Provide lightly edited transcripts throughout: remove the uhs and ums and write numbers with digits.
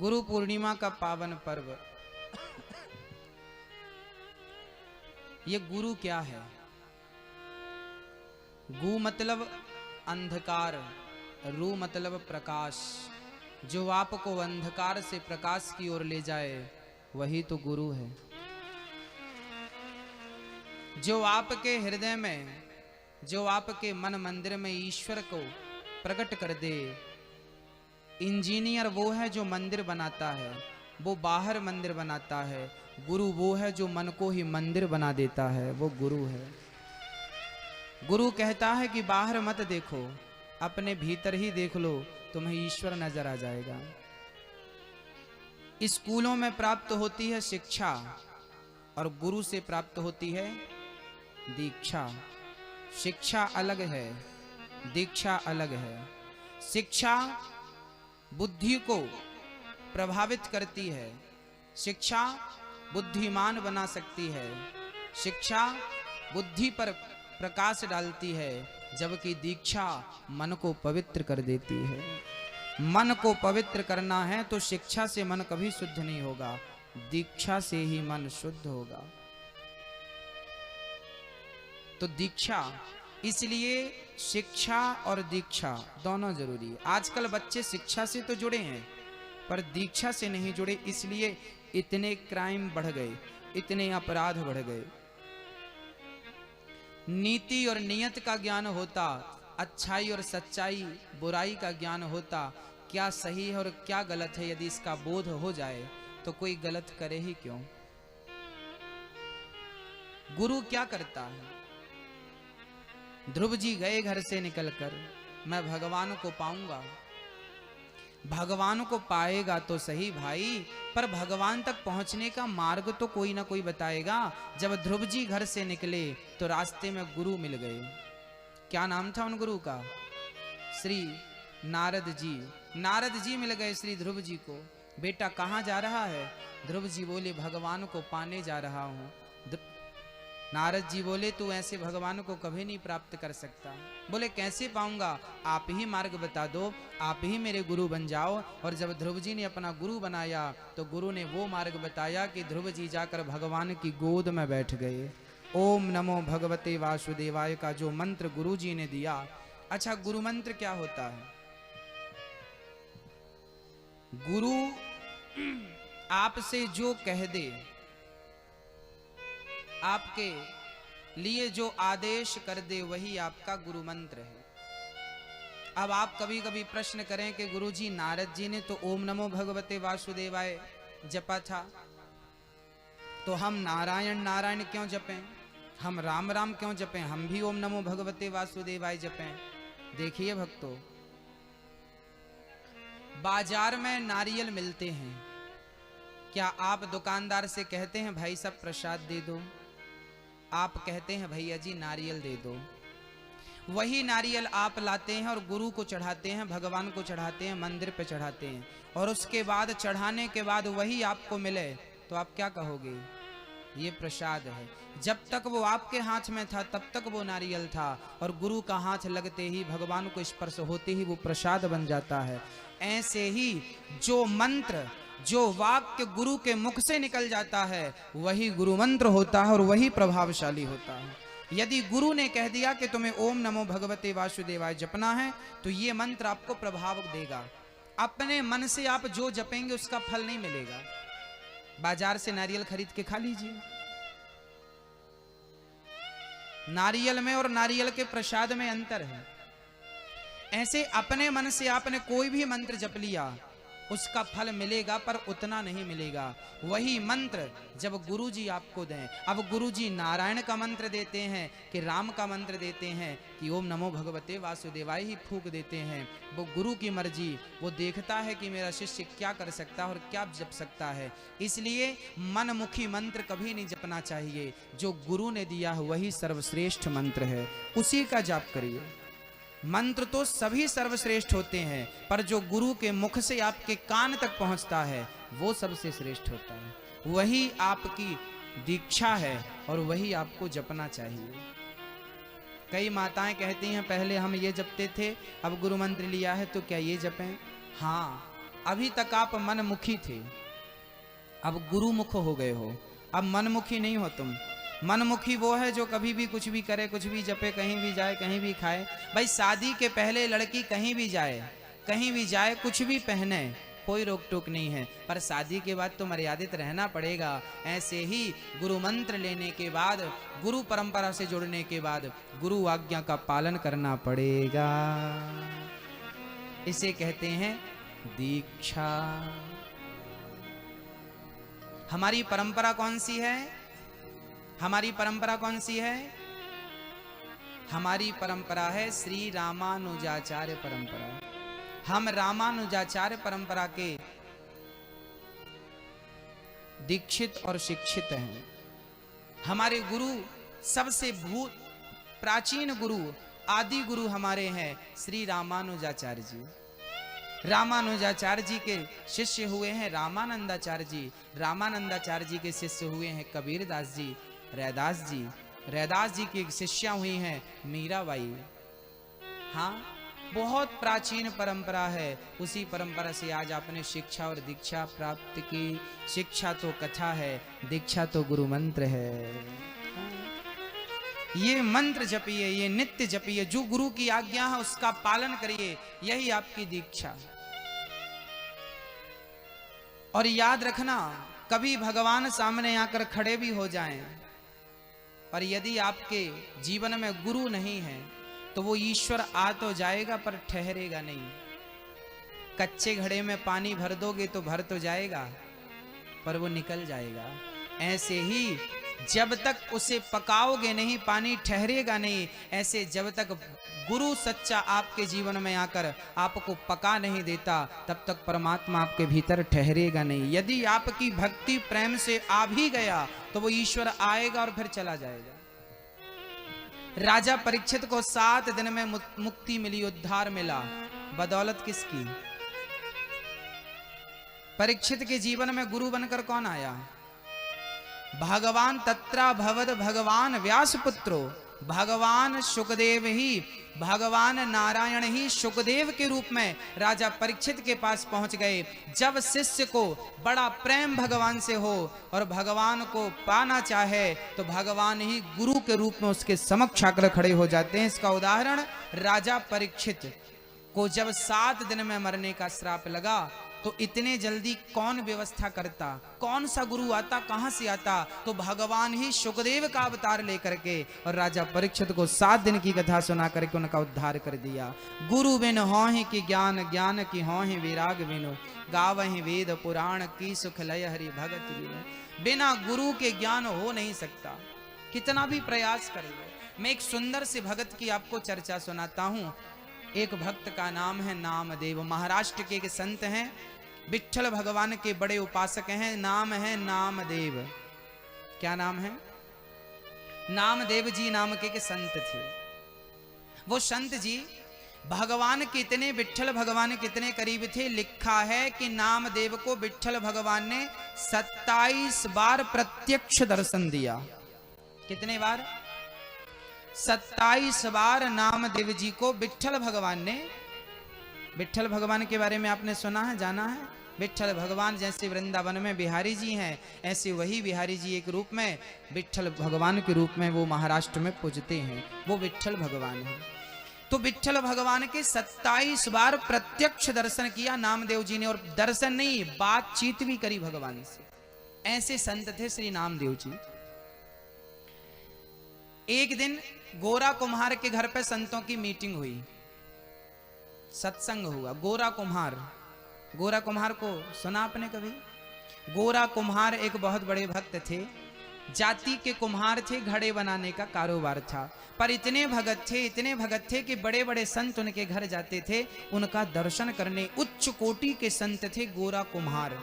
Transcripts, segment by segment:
गुरु पूर्णिमा का पावन पर्व। ये गुरु क्या है? गु मतलब अंधकार, रू मतलब प्रकाश। जो आपको अंधकार से प्रकाश की ओर ले जाए वही तो गुरु है। जो आपके हृदय में, जो आपके मन मंदिर में ईश्वर को प्रकट कर दे। इंजीनियर वो है जो मंदिर बनाता है, वो बाहर मंदिर बनाता है। गुरु वो है जो मन को ही मंदिर बना देता है, वो गुरु है। गुरु कहता है कि बाहर मत देखो, अपने भीतर ही देख लो, तुम्हें ईश्वर नजर आ जाएगा। स्कूलों में प्राप्त होती है शिक्षा और गुरु से प्राप्त होती है दीक्षा। शिक्षा अलग है, दीक्षा अलग है। शिक्षा बुद्धि को प्रभावित करती है, शिक्षा बुद्धिमान बना सकती है, शिक्षा बुद्धि पर प्रकाश डालती है, जबकि दीक्षा मन को पवित्र कर देती है। मन को पवित्र करना है तो शिक्षा से मन कभी शुद्ध नहीं होगा, दीक्षा से ही मन शुद्ध होगा। तो दीक्षा, इसलिए शिक्षा और दीक्षा दोनों जरूरी है। आजकल बच्चे शिक्षा से तो जुड़े हैं पर दीक्षा से नहीं जुड़े, इसलिए इतने क्राइम बढ़ गए, इतने अपराध बढ़ गए। नीति और नियत का ज्ञान होता, अच्छाई और सच्चाई, बुराई का ज्ञान होता, क्या सही है और क्या गलत है यदि इसका बोध हो जाए तो कोई गलत करे ही क्यों। गुरु क्या करता है? ध्रुव जी गए घर से निकलकर, मैं भगवान को पाऊंगा। भगवान को पाएगा तो सही भाई, पर भगवान तक पहुंचने का मार्ग तो कोई ना कोई बताएगा। जब ध्रुव जी घर से निकले तो रास्ते में गुरु मिल गए। क्या नाम था उन गुरु का? श्री नारद जी। नारद जी मिल गए श्री ध्रुव जी को। बेटा कहाँ जा रहा है? ध्रुव जी बोले भगवान को पाने जा रहा हूँ। नारद जी बोले तू ऐसे भगवान को कभी नहीं प्राप्त कर सकता। बोले कैसे पाऊंगा? आप ही मार्ग बता दो, आप ही मेरे गुरु बन जाओ। और जब ध्रुव जी ने अपना गुरु बनाया तो गुरु ने वो मार्ग बताया कि ध्रुव जी जाकर भगवान की गोद में बैठ गए। ओम नमो भगवते वासुदेवाय का जो मंत्र गुरु जी ने दिया। अच्छा, गुरु मंत्र क्या होता है? गुरु आपसे जो कह दे, आपके लिए जो आदेश कर दे, वही आपका गुरु मंत्र है। अब आप कभी कभी प्रश्न करें कि गुरुजी नारद जी ने तो ओम नमो भगवते वासुदेवाय जपा था, तो हम नारायण नारायण क्यों जपें, हम राम राम क्यों जपें, हम भी ओम नमो भगवते वासुदेवाय जपें। देखिए भक्तों, बाजार में नारियल मिलते हैं, क्या आप दुकानदार से कहते हैं भाई साहब प्रसाद दे दो? आप कहते हैं भैया जी नारियल दे दो। वही नारियल आप लाते हैं और गुरु को चढ़ाते हैं, भगवान को चढ़ाते हैं, मंदिर पे चढ़ाते हैं, और उसके बाद चढ़ाने के बाद वही आपको मिले तो आप क्या कहोगे? ये प्रसाद है। जब तक वो आपके हाथ में था तब तक वो नारियल था, और गुरु का हाथ लगते ही, भगवान को स्पर्श होते ही वो प्रसाद बन जाता है। ऐसे ही जो मंत्र, जो वाक्य गुरु के मुख से निकल जाता है वही गुरु मंत्र होता है और वही प्रभावशाली होता है। यदि गुरु ने कह दिया कि तुम्हें ओम नमो भगवते वासुदेवाय जपना है तो ये मंत्र आपको प्रभाव देगा। अपने मन से आप जो जपेंगे उसका फल नहीं मिलेगा। बाजार से नारियल खरीद के खा लीजिए, नारियल में और नारियल के प्रसाद में अंतर है। ऐसे अपने मन से आपने कोई भी मंत्र जप लिया, उसका फल मिलेगा पर उतना नहीं मिलेगा। वही मंत्र जब गुरुजी आपको दें, अब गुरुजी नारायण का मंत्र देते हैं कि राम का मंत्र देते हैं कि ओम नमो भगवते वासुदेवाय ही फूंक देते हैं, वो गुरु की मर्जी, वो देखता है कि मेरा शिष्य क्या कर सकता है और क्या जप सकता है। इसलिए मनमुखी मंत्र कभी नहीं जपना चाहिए। जो गुरु ने दिया है वही सर्वश्रेष्ठ मंत्र है, उसी का जाप करिए। मंत्र तो सभी सर्वश्रेष्ठ होते हैं, पर जो गुरु के मुख से आपके कान तक पहुंचता है वो सबसे श्रेष्ठ होता है। वही आपकी दीक्षा है और वही आपको जपना चाहिए। कई माताएं कहती हैं पहले हम ये जपते थे, अब गुरु मंत्र लिया है तो क्या ये जपें? हाँ, अभी तक आप मनमुखी थे, अब गुरुमुख हो गए हो। अब मनमुखी नहीं हो तुम। मनमुखी वो है जो कभी भी कुछ भी करे, कुछ भी जपे, कहीं भी जाए, कहीं भी खाए। भाई शादी के पहले लड़की कहीं भी जाए, कुछ भी पहने, कोई रोक टोक नहीं है, पर शादी के बाद तो मर्यादित रहना पड़ेगा। ऐसे ही गुरु मंत्र लेने के बाद, गुरु परंपरा से जुड़ने के बाद गुरु आज्ञा का पालन करना पड़ेगा। इसे कहते हैं दीक्षा। हमारी परंपरा कौन सी है? हमारी परंपरा कौन सी है? हमारी परंपरा है श्री रामानुजाचार्य परंपरा। हम रामानुजाचार्य परंपरा के दीक्षित और शिक्षित हैं। हमारे गुरु सबसे प्राचीन गुरु, आदि गुरु हमारे हैं श्री रामानुजाचार्य जी। रामानुजाचार्य जी के शिष्य हुए हैं रामानंदाचार्य जी। रामानंदाचार्य जी के शिष्य हुए हैं कबीरदास जी, रैदास जी। रैदास जी की शिष्या हुई हैं मीराबाई। हाँ, बहुत प्राचीन परंपरा है। उसी परंपरा से आज आपने शिक्षा और दीक्षा प्राप्त की। शिक्षा तो कथा है, दीक्षा तो गुरु मंत्र है। ये मंत्र जपिए, ये नित्य जपिए, जो गुरु की आज्ञा है उसका पालन करिए, यही आपकी दीक्षा। और याद रखना, कभी भगवान सामने आकर खड़े भी हो जाएं, और यदि आपके जीवन में गुरु नहीं है तो वो ईश्वर आ तो जाएगा पर ठहरेगा नहीं। कच्चे घड़े में पानी भर दोगे तो भर तो जाएगा पर वो निकल जाएगा। ऐसे ही जब तक उसे पकाओगे नहीं, पानी ठहरेगा नहीं। ऐसे जब तक गुरु सच्चा आपके जीवन में आकर आपको पका नहीं देता, तब तक परमात्मा आपके भीतर ठहरेगा नहीं। यदि आपकी भक्ति प्रेम से आ भी गया तो वो ईश्वर आएगा और फिर चला जाएगा। राजा परीक्षित को 7 दिन में मुक्ति मिली, उद्धार मिला। बदौलत किसकी? परीक्षित के जीवन में गुरु बनकर कौन आया? भगवान तत्रा भवद भगवान व्यास पुत्रो, भगवान सुखदेव ही, भगवान नारायण ही सुखदेव के रूप में राजा परीक्षित के पास पहुंच गए। जब शिष्य को बड़ा प्रेम भगवान से हो और भगवान को पाना चाहे तो भगवान ही गुरु के रूप में उसके समक्ष आकर खड़े हो जाते हैं। इसका उदाहरण, राजा परीक्षित को जब 7 दिन में मरने का श्राप लगा तो इतने जल्दी कौन व्यवस्था करता, कौन सा गुरु आता, कहां से आता? तो भगवान ही सुखदेव का अवतार लेकर के और राजा परीक्षित को 7 दिन की कथा सुना करके उनका उद्धार कर दिया। गुरु बिन होहि की ज्ञान, ज्ञान की होहि विराग बिनु, गावहि वेद पुराण की सुख लय हरि भगत बिनु। बिना गुरु के ज्ञान हो नहीं सकता, कितना भी प्रयास कर लो। मैं एक सुंदर से भगत की आपको चर्चा सुनाता हूं। एक भक्त का नाम है नामदेव। महाराष्ट्र के एक संत हैं, विट्ठल भगवान के बड़े उपासक हैं। नाम है नामदेव। क्या नाम है? नामदेव जी नाम के संत थे। वो संत जी भगवान के इतने, विट्ठल भगवान के इतने करीब थे, लिखा है कि नामदेव को विट्ठल भगवान ने 27 बार प्रत्यक्ष दर्शन दिया। कितने बार? 27 बार नामदेव जी को विट्ठल भगवान ने। विट्ठल भगवान के बारे में आपने सुना है, जाना है? विट्ठल भगवान जैसे वृंदावन में बिहारी जी हैं, ऐसे वही बिहारी जी एक रूप में विट्ठल भगवान के रूप में वो महाराष्ट्र में पूजते हैं। वो विट्ठल भगवान है। तो विट्ठल भगवान के 27 बार प्रत्यक्ष दर्शन किया नामदेव जी ने, और दर्शन नहीं, बातचीत भी करी भगवान से। ऐसे संत थे श्री नामदेव जी। एक दिन गोरा कुम्हार के घर पे संतों की मीटिंग हुई, सत्संग हुआ। गोरा कुम्हार को सुना आपने कभी? गोरा कुम्हार एक बहुत बड़े भक्त थे, जाति के कुम्हार थे, घड़े बनाने का कारोबार था। पर इतने भगत थे कि बड़े बड़े संत उनके घर जाते थे उनका दर्शन करने। उच्च कोटि के संत थे गोरा कुम्हार।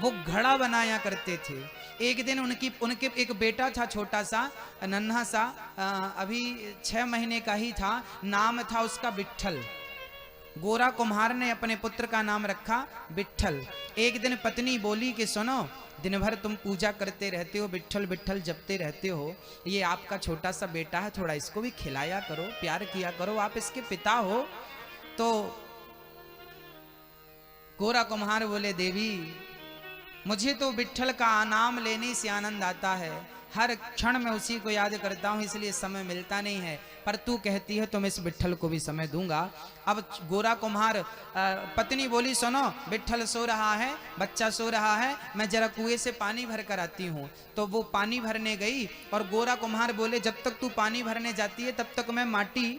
वो घड़ा बनाया करते थे। एक दिन उनके एक बेटा था, छोटा सा नन्हा सा, अभी 6 महीने का ही था। नाम था उसका विट्ठल। गोरा कुम्हार ने अपने पुत्र का नाम रखा विट्ठल। एक दिन पत्नी बोली कि सुनो, दिन भर तुम पूजा करते रहते हो, विट्ठल विट्ठल जपते रहते हो, ये आपका छोटा सा बेटा है, थोड़ा इसको भी खिलाया करो, प्यार किया करो, आप इसके पिता हो। तो गोरा कुम्हार बोले देवी मुझे तो विट्ठल का नाम लेने से आनंद आता है, हर क्षण में उसी को याद करता हूं, इसलिए समय मिलता नहीं है, पर तू कहती है तो मैं इस विट्ठल को भी समय दूंगा। अब गोरा कुम्हार पत्नी बोली सुनो विट्ठल सो रहा है, बच्चा सो रहा है, मैं जरा कुएं से पानी भर कर आती हूँ। तो वो पानी भरने गई और गोरा कुम्हार बोले जब तक तू पानी भरने जाती है तब तक मैं माटी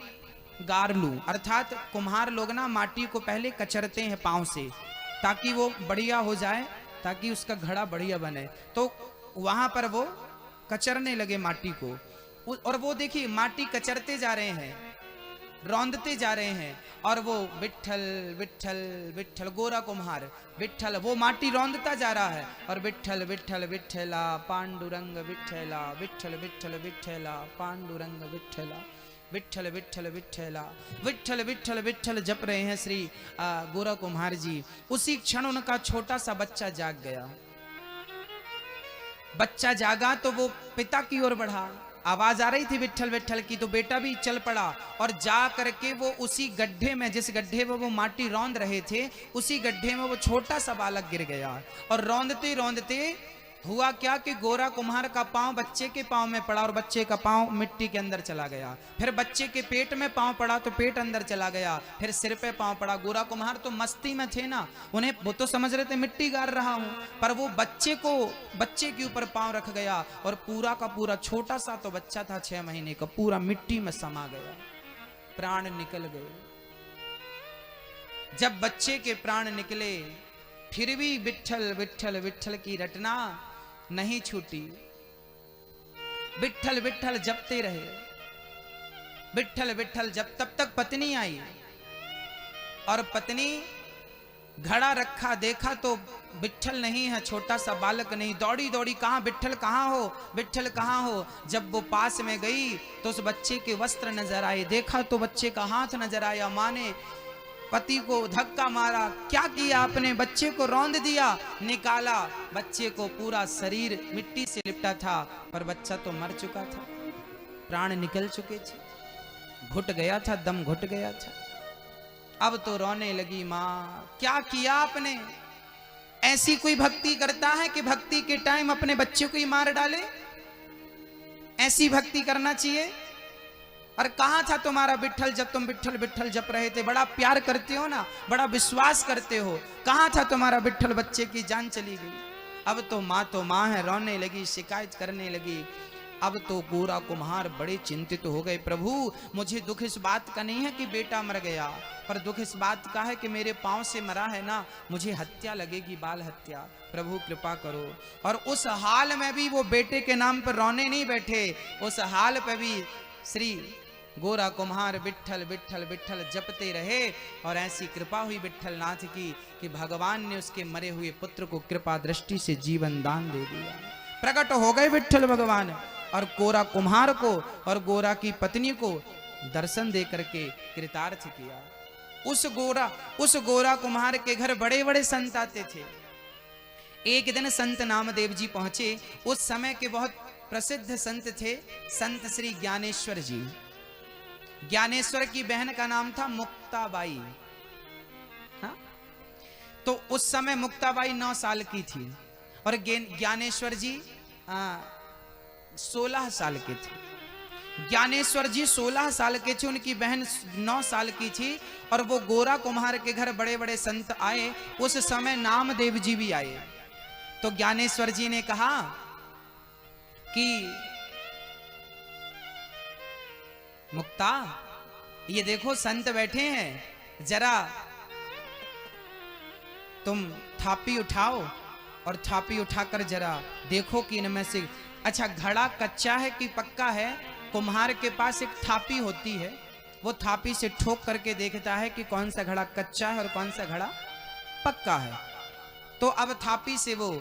गार लूं। अर्थात कुम्हार लोग ना माटी को पहले कचरते हैं पांव से ताकि वो बढ़िया हो जाए, ताकि उसका घड़ा बढ़िया बने। तो वहां पर वो कचरने लगे माटी को, और वो देखिए माटी कचरते जा रहे हैं, रौंदते जा रहे हैं, और वो विट्ठल विट्ठल विट्ठल, गोरा कुम्हार विट्ठल, वो माटी रौंदता जा रहा है और विट्ठल विट्ठल विट्ठला पांडुरंग विट्ठला, विट्ठल विट्ठल विट्ठला पांडुरंग विट्ठला, विट्ठल विट्ठल विट्ठला, विट्ठल विट्ठल विट्ठल जप रहे हैं श्री गोरा कुम्हार जी। उसी क्षण उनका छोटा सा बच्चा जाग गया। बच्चा जागा तो वो पिता की ओर बढ़ा, आवाज आ रही थी विट्ठल विट्ठल की, तो बेटा भी चल पड़ा और जा करके वो उसी गड्ढे में, जिस गड्ढे में वो माटी रौंद रहे थे, उसी गड्ढे में वो छोटा सा बालक गिर गया। और रौंदते रौंदते हुआ क्या कि गोरा कुम्हार का पांव बच्चे के पांव में पड़ा और बच्चे का पांव मिट्टी के अंदर चला गया। फिर बच्चे के पेट में पांव पड़ा तो पेट अंदर चला गया, फिर सिर पे पांव पड़ा। गोरा कुम्हार तो मस्ती में थे ना, उन्हें वो तो समझ रहे थे मिट्टी गार रहा हूं, पर वो बच्चे के ऊपर पांव रख गया और पूरा का पूरा, छोटा सा तो बच्चा था 6 महीने का, पूरा मिट्टी में समा गया, प्राण निकल गए। जब बच्चे के प्राण निकले फिर भी विट्ठल विट्ठल विट्ठल की रटना नहीं छूटी। विट्ठल विट्ठल जपते रहे, विट्ठल विट्ठल जब तब तक पत्नी आई और पत्नी घड़ा रखा, देखा तो विट्ठल नहीं है, छोटा सा बालक नहीं। दौड़ी दौड़ी कहां विट्ठल, कहां हो विट्ठल, कहां हो। जब वो पास में गई तो उस बच्चे के वस्त्र नजर आए, देखा तो बच्चे का हाथ नजर आया। मां ने पति को धक्का मारा, क्या किया आपने, बच्चे को रौंद दिया, निकाला, बच्चे को पूरा शरीर मिट्टी से लिपटा था, पर बच्चा तो मर चुका था, प्राण निकल चुके थे, घुट गया था, दम घुट गया था। अब तो रोने लगी मां, क्या किया आपने। ऐसी कोई भक्ति करता है कि भक्ति के टाइम अपने बच्चे को ही मार डाले। ऐसी भक्ति करना चाहिए। और कहां था तुम्हारा विट्ठल जब तुम विट्ठल विट्ठल जप रहे थे, बड़ा प्यार करते हो ना, बड़ा विश्वास करते हो, कहां था तुम्हारा विट्ठल। बच्चे की जान चली गई। अब तो मां है, रोने लगी, शिकायत करने लगी। अब तो गोरा कुम्हार बड़े चिंतित हो गए, प्रभु मुझे दुख इस बात का नहीं है कि बेटा मर गया, पर दुख इस बात का है कि मेरे पांव से मरा है ना, मुझे हत्या लगेगी, बाल हत्या, प्रभु कृपा करो। और उस हाल में भी वो बेटे के नाम पर रोने नहीं बैठे, उस हाल पर भी श्री गोरा कुम्हार विट्ठल विट्ठल विट्ठल जपते रहे। और ऐसी कृपा हुई विट्ठल नाथ की कि भगवान ने उसके मरे हुए पुत्र को कृपा दृष्टि से जीवन दान दे दिया। प्रकट हो गए विट्ठल भगवान और गोरा कुम्हार को और गोरा की पत्नी को दर्शन दे करके कृतार्थ किया। उस गोरा कुम्हार के घर बड़े बड़े संत आते थे। एक दिन संत नामदेव जी पहुंचे। उस समय के बहुत प्रसिद्ध संत थे संत श्री ज्ञानेश्वर जी। ज्ञानेश्वर की बहन का नाम था मुक्ताबाई। हाँ? तो उस समय मुक्ताबाई 9 साल की थी और ज्ञानेश्वर जी 16 साल के थे। ज्ञानेश्वर जी 16 साल के थे, उनकी बहन 9 साल की थी। और वो गोरा कुम्हार के घर बड़े बड़े संत आए। उस समय नामदेव जी भी आए। तो ज्ञानेश्वर जी ने कहा कि मुक्ता, ये देखो संत बैठे हैं, जरा तुम थापी उठाओ और थापी उठाकर जरा देखो कि इनमें से, अच्छा घड़ा कच्चा है कि पक्का है। कुम्हार के पास एक थापी होती है, वो थापी से ठोक करके देखता है कि कौन सा घड़ा कच्चा है और कौन सा घड़ा पक्का है। तो अब थापी से वो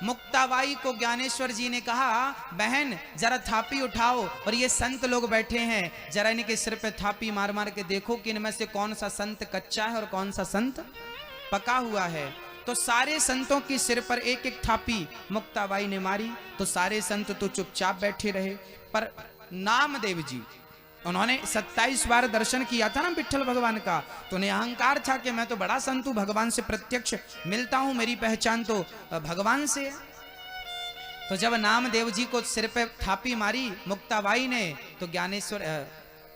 मुक्ताबाई को ज्ञानेश्वर जी ने कहा, बहन जरा थापी उठाओ और ये संत लोग बैठे हैं, जरा इनके सिर पे थापी मार मार के देखो कि इनमें से कौन सा संत कच्चा है और कौन सा संत पका हुआ है। तो सारे संतों की सिर पर एक एक थापी मुक्ताबाई ने मारी। तो सारे संत तो चुपचाप बैठे रहे, पर नामदेव जी उन्होंने 27 बार दर्शन किया था ना विट्ठल भगवान का, तो उन्हें अहंकार था कि मैं तो बड़ा संत हूं, भगवान से प्रत्यक्ष मिलता हूं, मेरी पहचान तो भगवान से है। तो जब नामदेव जी को सिर पे थापी मारी मुक्ताबाई ने, तो ज्ञानेश्वर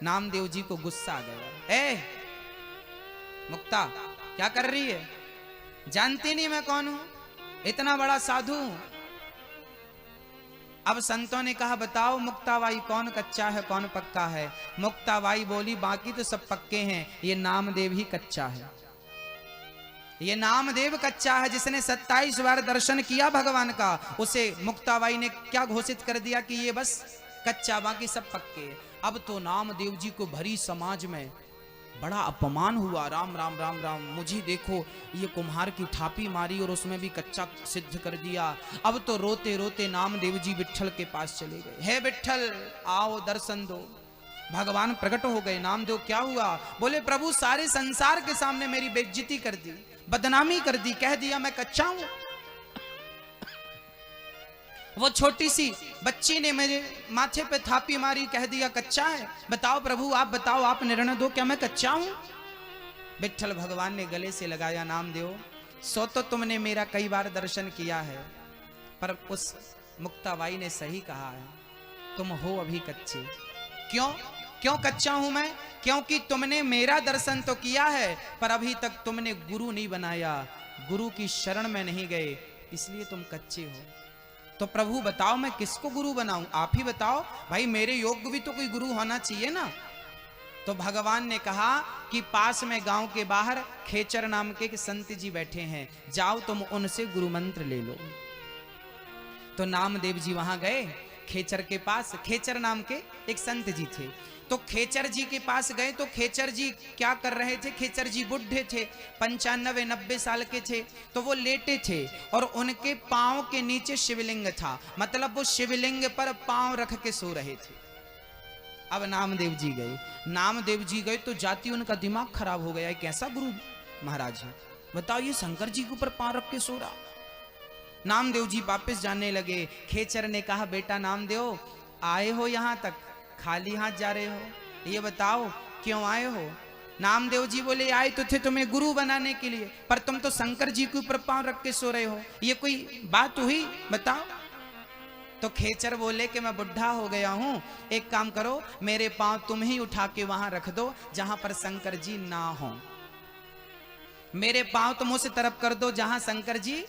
नामदेव जी को गुस्सा आ गया। ए मुक्ता, क्या कर रही है? जानती नहीं मैं कौन हूं? इतना बड़ा साधु हूं। अब संतों ने कहा बताओ मुक्ताबाई, कौन कच्चा है कौन पक्का है? मुक्ताबाई बोली बाकी तो सब पक्के हैं, ये नामदेव ही कच्चा है। ये नामदेव कच्चा है, जिसने 27 बार दर्शन किया भगवान का, उसे मुक्ताबाई ने क्या घोषित कर दिया कि ये बस कच्चा, बाकी सब पक्के। अब तो नामदेव जी को भरी समाज में बड़ा अपमान हुआ। राम राम राम राम, मुझे देखो ये कुम्हार की थापी मारी और उसमें भी कच्चा सिद्ध कर दिया। अब तो रोते रोते नामदेव जी विट्ठल के पास चले गए। हे विट्ठल आओ दर्शन दो। भगवान प्रकट हो गए। नामदेव क्या हुआ? बोले प्रभु सारे संसार के सामने मेरी बेइज्जती कर दी, बदनामी कर दी, कह दिया मैं कच्चा हूं। वो छोटी सी बच्ची ने मेरे माथे पे थापी मारी, कह दिया कच्चा है। बताओ प्रभु, आप बताओ, आप निर्णय दो, क्या मैं कच्चा हूं? विट्ठल भगवान ने गले से लगाया, नामदेव सो तो तुमने मेरा कई बार दर्शन किया है, पर उस मुक्ताबाई ने सही कहा है, तुम हो अभी कच्चे। क्यों क्यों कच्चा हूं मैं? क्योंकि तुमने मेरा दर्शन तो किया है, पर अभी तक तुमने गुरु नहीं बनाया, गुरु की शरण में नहीं गए, इसलिए तुम कच्चे हो। तो प्रभु बताओ मैं किसको गुरु बनाऊं? आप ही बताओ भाई, मेरे योग्य भी तो कोई गुरु होना चाहिए ना। तो भगवान ने कहा कि पास में गांव के बाहर खेचर नाम के संत जी बैठे हैं, जाओ तुम उनसे गुरु मंत्र ले लो। तो नामदेव जी वहां गए खेचर के पास। खेचर नाम के एक संत जी थे, तो खेचर जी के पास गए। तो खेचर जी क्या कर रहे थे? खेचर जी बुढ़े थे, 95-90 साल के थे। तो वो लेटे थे और उनके पांव के नीचे शिवलिंग था, मतलब वो शिवलिंग पर पांव रख के सो रहे थे। अब नामदेव जी गए। नामदेव जी गए तो जाति उनका दिमाग खराब हो गया, कैसा गुरु महाराज है, बताओ ये शंकर जी के ऊपर पांव रख के सो रहा। नामदेव जी वापस जाने लगे। खेचर ने कहा बेटा नामदेव, आए हो यहां तक, खाली हाथ जा रहे हो, ये बताओ क्यों आए हो? नामदेव जी बोले आए तो थे तुम्हें गुरु बनाने के लिए, पर तुम तो शंकर जी के ऊपर पांव रख के सो रहे हो, ये कोई बात हुई? बताओ। तो खेचर बोले कि मैं बुढ़ा हो गया हूं, एक काम करो, मेरे पांव तुम ही उठा के वहां रख दो जहां पर शंकर जी ना हो। मेरे पांव तुम उस तरफ कर दो जहां शंकर जी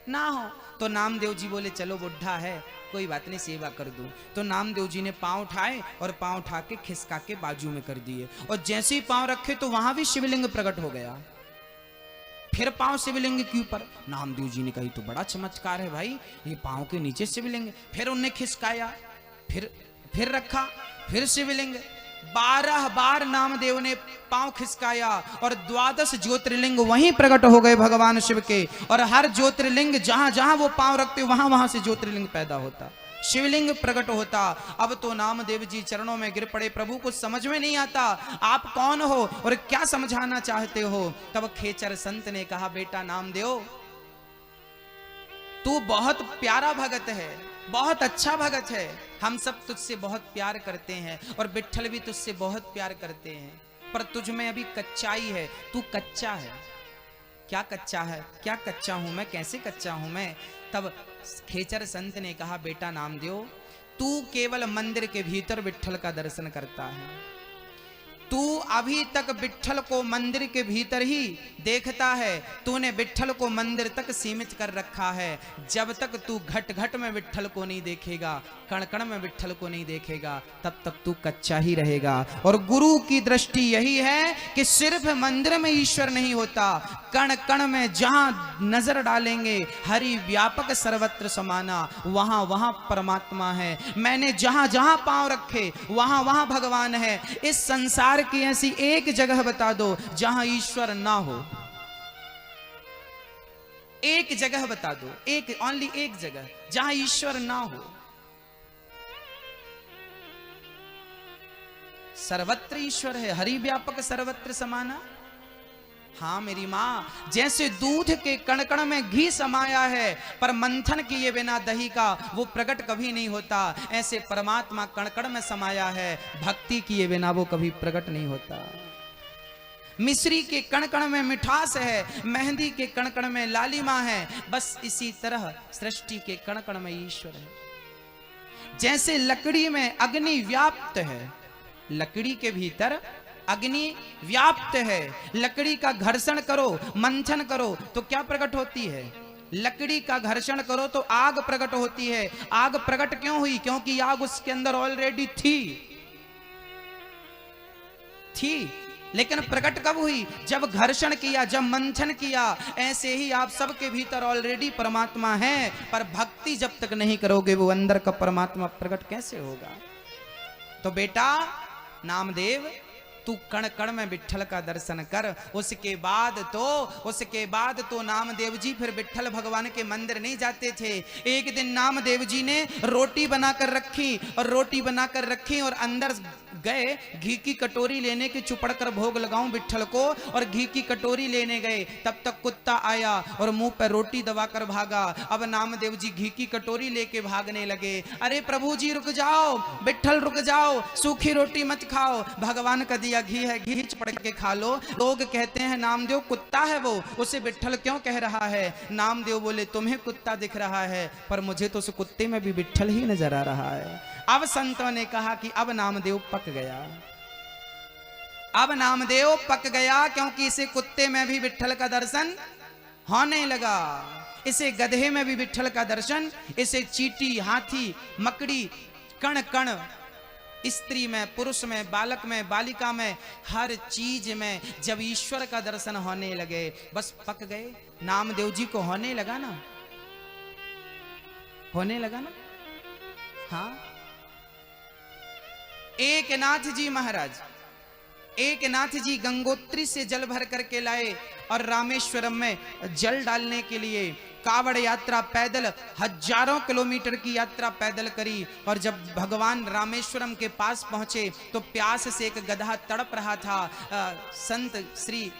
ना हो। तो नामदेव जी बोले चलो बुढ़ा है, कोई बात नहीं, सेवा कर दूं। तो नामदेव जी ने पांव उठाए और पांव उठा के खिसका के बाजू में कर दिए, और जैसे ही पांव रखे तो वहां भी शिवलिंग प्रकट हो गया। फिर पांव शिवलिंग के ऊपर। नामदेव जी ने कही तो बड़ा चमत्कार है भाई, ये पांव के नीचे शिवलिंग। फिर उन्हें खिसकाया, फिर रखा, फिर शिवलिंग। 12 बार नामदेव ने पांव खिसकाया और 12 ज्योतिर्लिंग वहीं प्रकट हो गए भगवान शिव के। और हर ज्योतिर्लिंग जहां जहां वो पांव रखते वहां वहां से ज्योतिर्लिंग पैदा होता, शिवलिंग प्रकट होता। अब तो नामदेव जी चरणों में गिर पड़े, प्रभु कुछ समझ में नहीं आता, आप कौन हो और क्या समझाना चाहते हो? तब खेचर संत ने कहा बेटा नामदेव, तू बहुत प्यारा भगत है, बहुत अच्छा भगत है, हम सब तुझसे बहुत प्यार करते हैं और विट्ठल भी तुझसे बहुत प्यार करते हैं, पर तुझ में अभी कच्चाई है, तू कच्चा है। क्या कच्चा है? क्या कच्चा हूं मैं? कैसे कच्चा हूं मैं? तब खेचर संत ने कहा बेटा नामदेव, तू केवल मंदिर के भीतर विट्ठल का दर्शन करता है, तू अभी तक विट्ठल को मंदिर के भीतर ही देखता है, तूने विट्ठल को मंदिर तक सीमित कर रखा है। जब तक तू घट घट में विट्ठल को नहीं देखेगा, कण कण में विट्ठल को नहीं देखेगा, तब तक तू कच्चा ही रहेगा। और गुरु की दृष्टि यही है कि सिर्फ मंदिर में ईश्वर नहीं होता, कण कण में जहां नजर डालेंगे हरि व्यापक सर्वत्र समाना, वहां वहां परमात्मा है। मैंने जहां जहां पांव रखे वहां वहां भगवान है। इस संसार की ऐसी एक जगह बता दो जहां ईश्वर ना हो, एक जगह बता दो, एक ओनली एक जगह जहां ईश्वर ना हो। सर्वत्र ईश्वर है, हरि व्यापक सर्वत्र समाना। हाँ मेरी माँ, जैसे दूध के कण कण में घी समाया है पर मंथन किए बिना दही का वो प्रकट कभी नहीं होता, ऐसे परमात्मा कण कण में समाया है, भक्ति किए बिना वो कभी प्रकट नहीं होता। मिश्री के कण कण में मिठास है, मेहंदी के कण कण में लालिमा है, बस इसी तरह सृष्टि के कण कण में ईश्वर है। जैसे लकड़ी में अग्नि व्याप्त है, लकड़ी के भीतर अग्नि व्याप्त है, लकड़ी का घर्षण करो, मंथन करो तो क्या प्रकट होती है? लकड़ी का घर्षण करो तो आग प्रकट होती है। आग प्रकट क्यों हुई? क्योंकि आग उसके अंदर ऑलरेडी थी। लेकिन प्रकट कब हुई? जब घर्षण किया, जब मंथन किया। ऐसे ही आप सबके भीतर ऑलरेडी परमात्मा है, पर भक्ति जब तक नहीं करोगे वो अंदर का परमात्मा प्रकट कैसे होगा? तो बेटा नामदेव, तू कण कण में विठ्ठल का दर्शन कर। उसके बाद तो नामदेव जी फिर विठ्ठल भगवान के मंदिर नहीं जाते थे। एक दिन नामदेव जी ने रोटी बनाकर रखी और अंदर गए, घी की कटोरी लेने की, चुपड़ कर भोग लगाऊं विठ्ठल को, और घी की कटोरी लेने गए, तब तक कुत्ता आया और मुंह पर रोटी दबाकर भागा। अब नामदेव जी घी की कटोरी लेके भागने लगे। अरे प्रभु जी रुक जाओ, विठ्ठल रुक जाओ, सूखी रोटी मत खाओ, भगवान का दिया घी है, घी चपड़ के खा लो। लोग कहते हैं नामदेव कुत्ता है वो, उसे विठ्ठल क्यों कह रहा है? नामदेव बोले तुम्हें कुत्ता दिख रहा है, पर मुझे तो उस कुत्ते में भी विठ्ठल ही नजर आ रहा है। अब संतों ने कहा कि अब नामदेव पक गया, अब नामदेव पक गया, क्योंकि इसे कुत्ते में भी विठ्ठल का दर्शन होने लगा, इसे गधे में भी विठ्ठल का दर्शन, इसे चींटी, हाथी, मकड़ी, कण कण, स्त्री में, पुरुष में, बालक में, बालिका में, हर चीज में जब ईश्वर का दर्शन होने लगे, बस पक गए। नामदेव जी को होने लगा ना, हाँ। एकनाथ जी गंगोत्री से जल भर करके लाए और रामेश्वरम में जल डालने के लिए कावड़ यात्रा पैदल, हजारों किलोमीटर की यात्रा पैदल करी। और जब भगवान रामेश्वरम के पास पहुंचे तो प्यास से एक गधा तड़प रहा था। संत श्री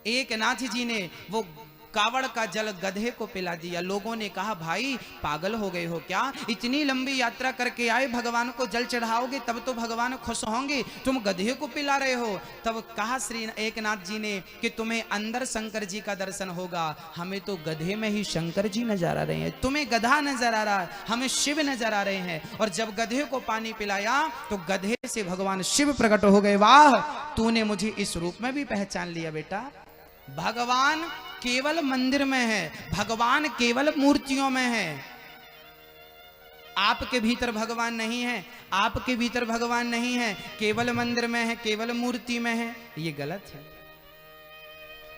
एकनाथ जी ने वो कावड़ का जल गधे को पिला दिया। लोगों ने कहा भाई पागल हो गए हो क्या? इतनी लंबी यात्रा करके आए, भगवान को जल चढ़ाओगे तब तो भगवान खुश होंगे, तुम गधे को पिला रहे हो। तब कहा श्री एकनाथ जी ने कि तुम्हें अंदर शंकर जी का दर्शन होगा, हमें तो गधे में ही शंकर जी नजर आ रहे हैं, तुम्हें गधा नजर आ रहा है, हमें शिव नजर आ रहे हैं। और जब गधे को पानी पिलाया तो गधे से भगवान शिव प्रकट हो गए। वाह, तूने मुझे इस रूप में भी पहचान लिया बेटा। भगवान केवल मंदिर में है, भगवान केवल मूर्तियों में है। आपके भीतर भगवान नहीं है, आपके भीतर भगवान नहीं है, केवल मंदिर में है, केवल मूर्ति में है, ये गलत है।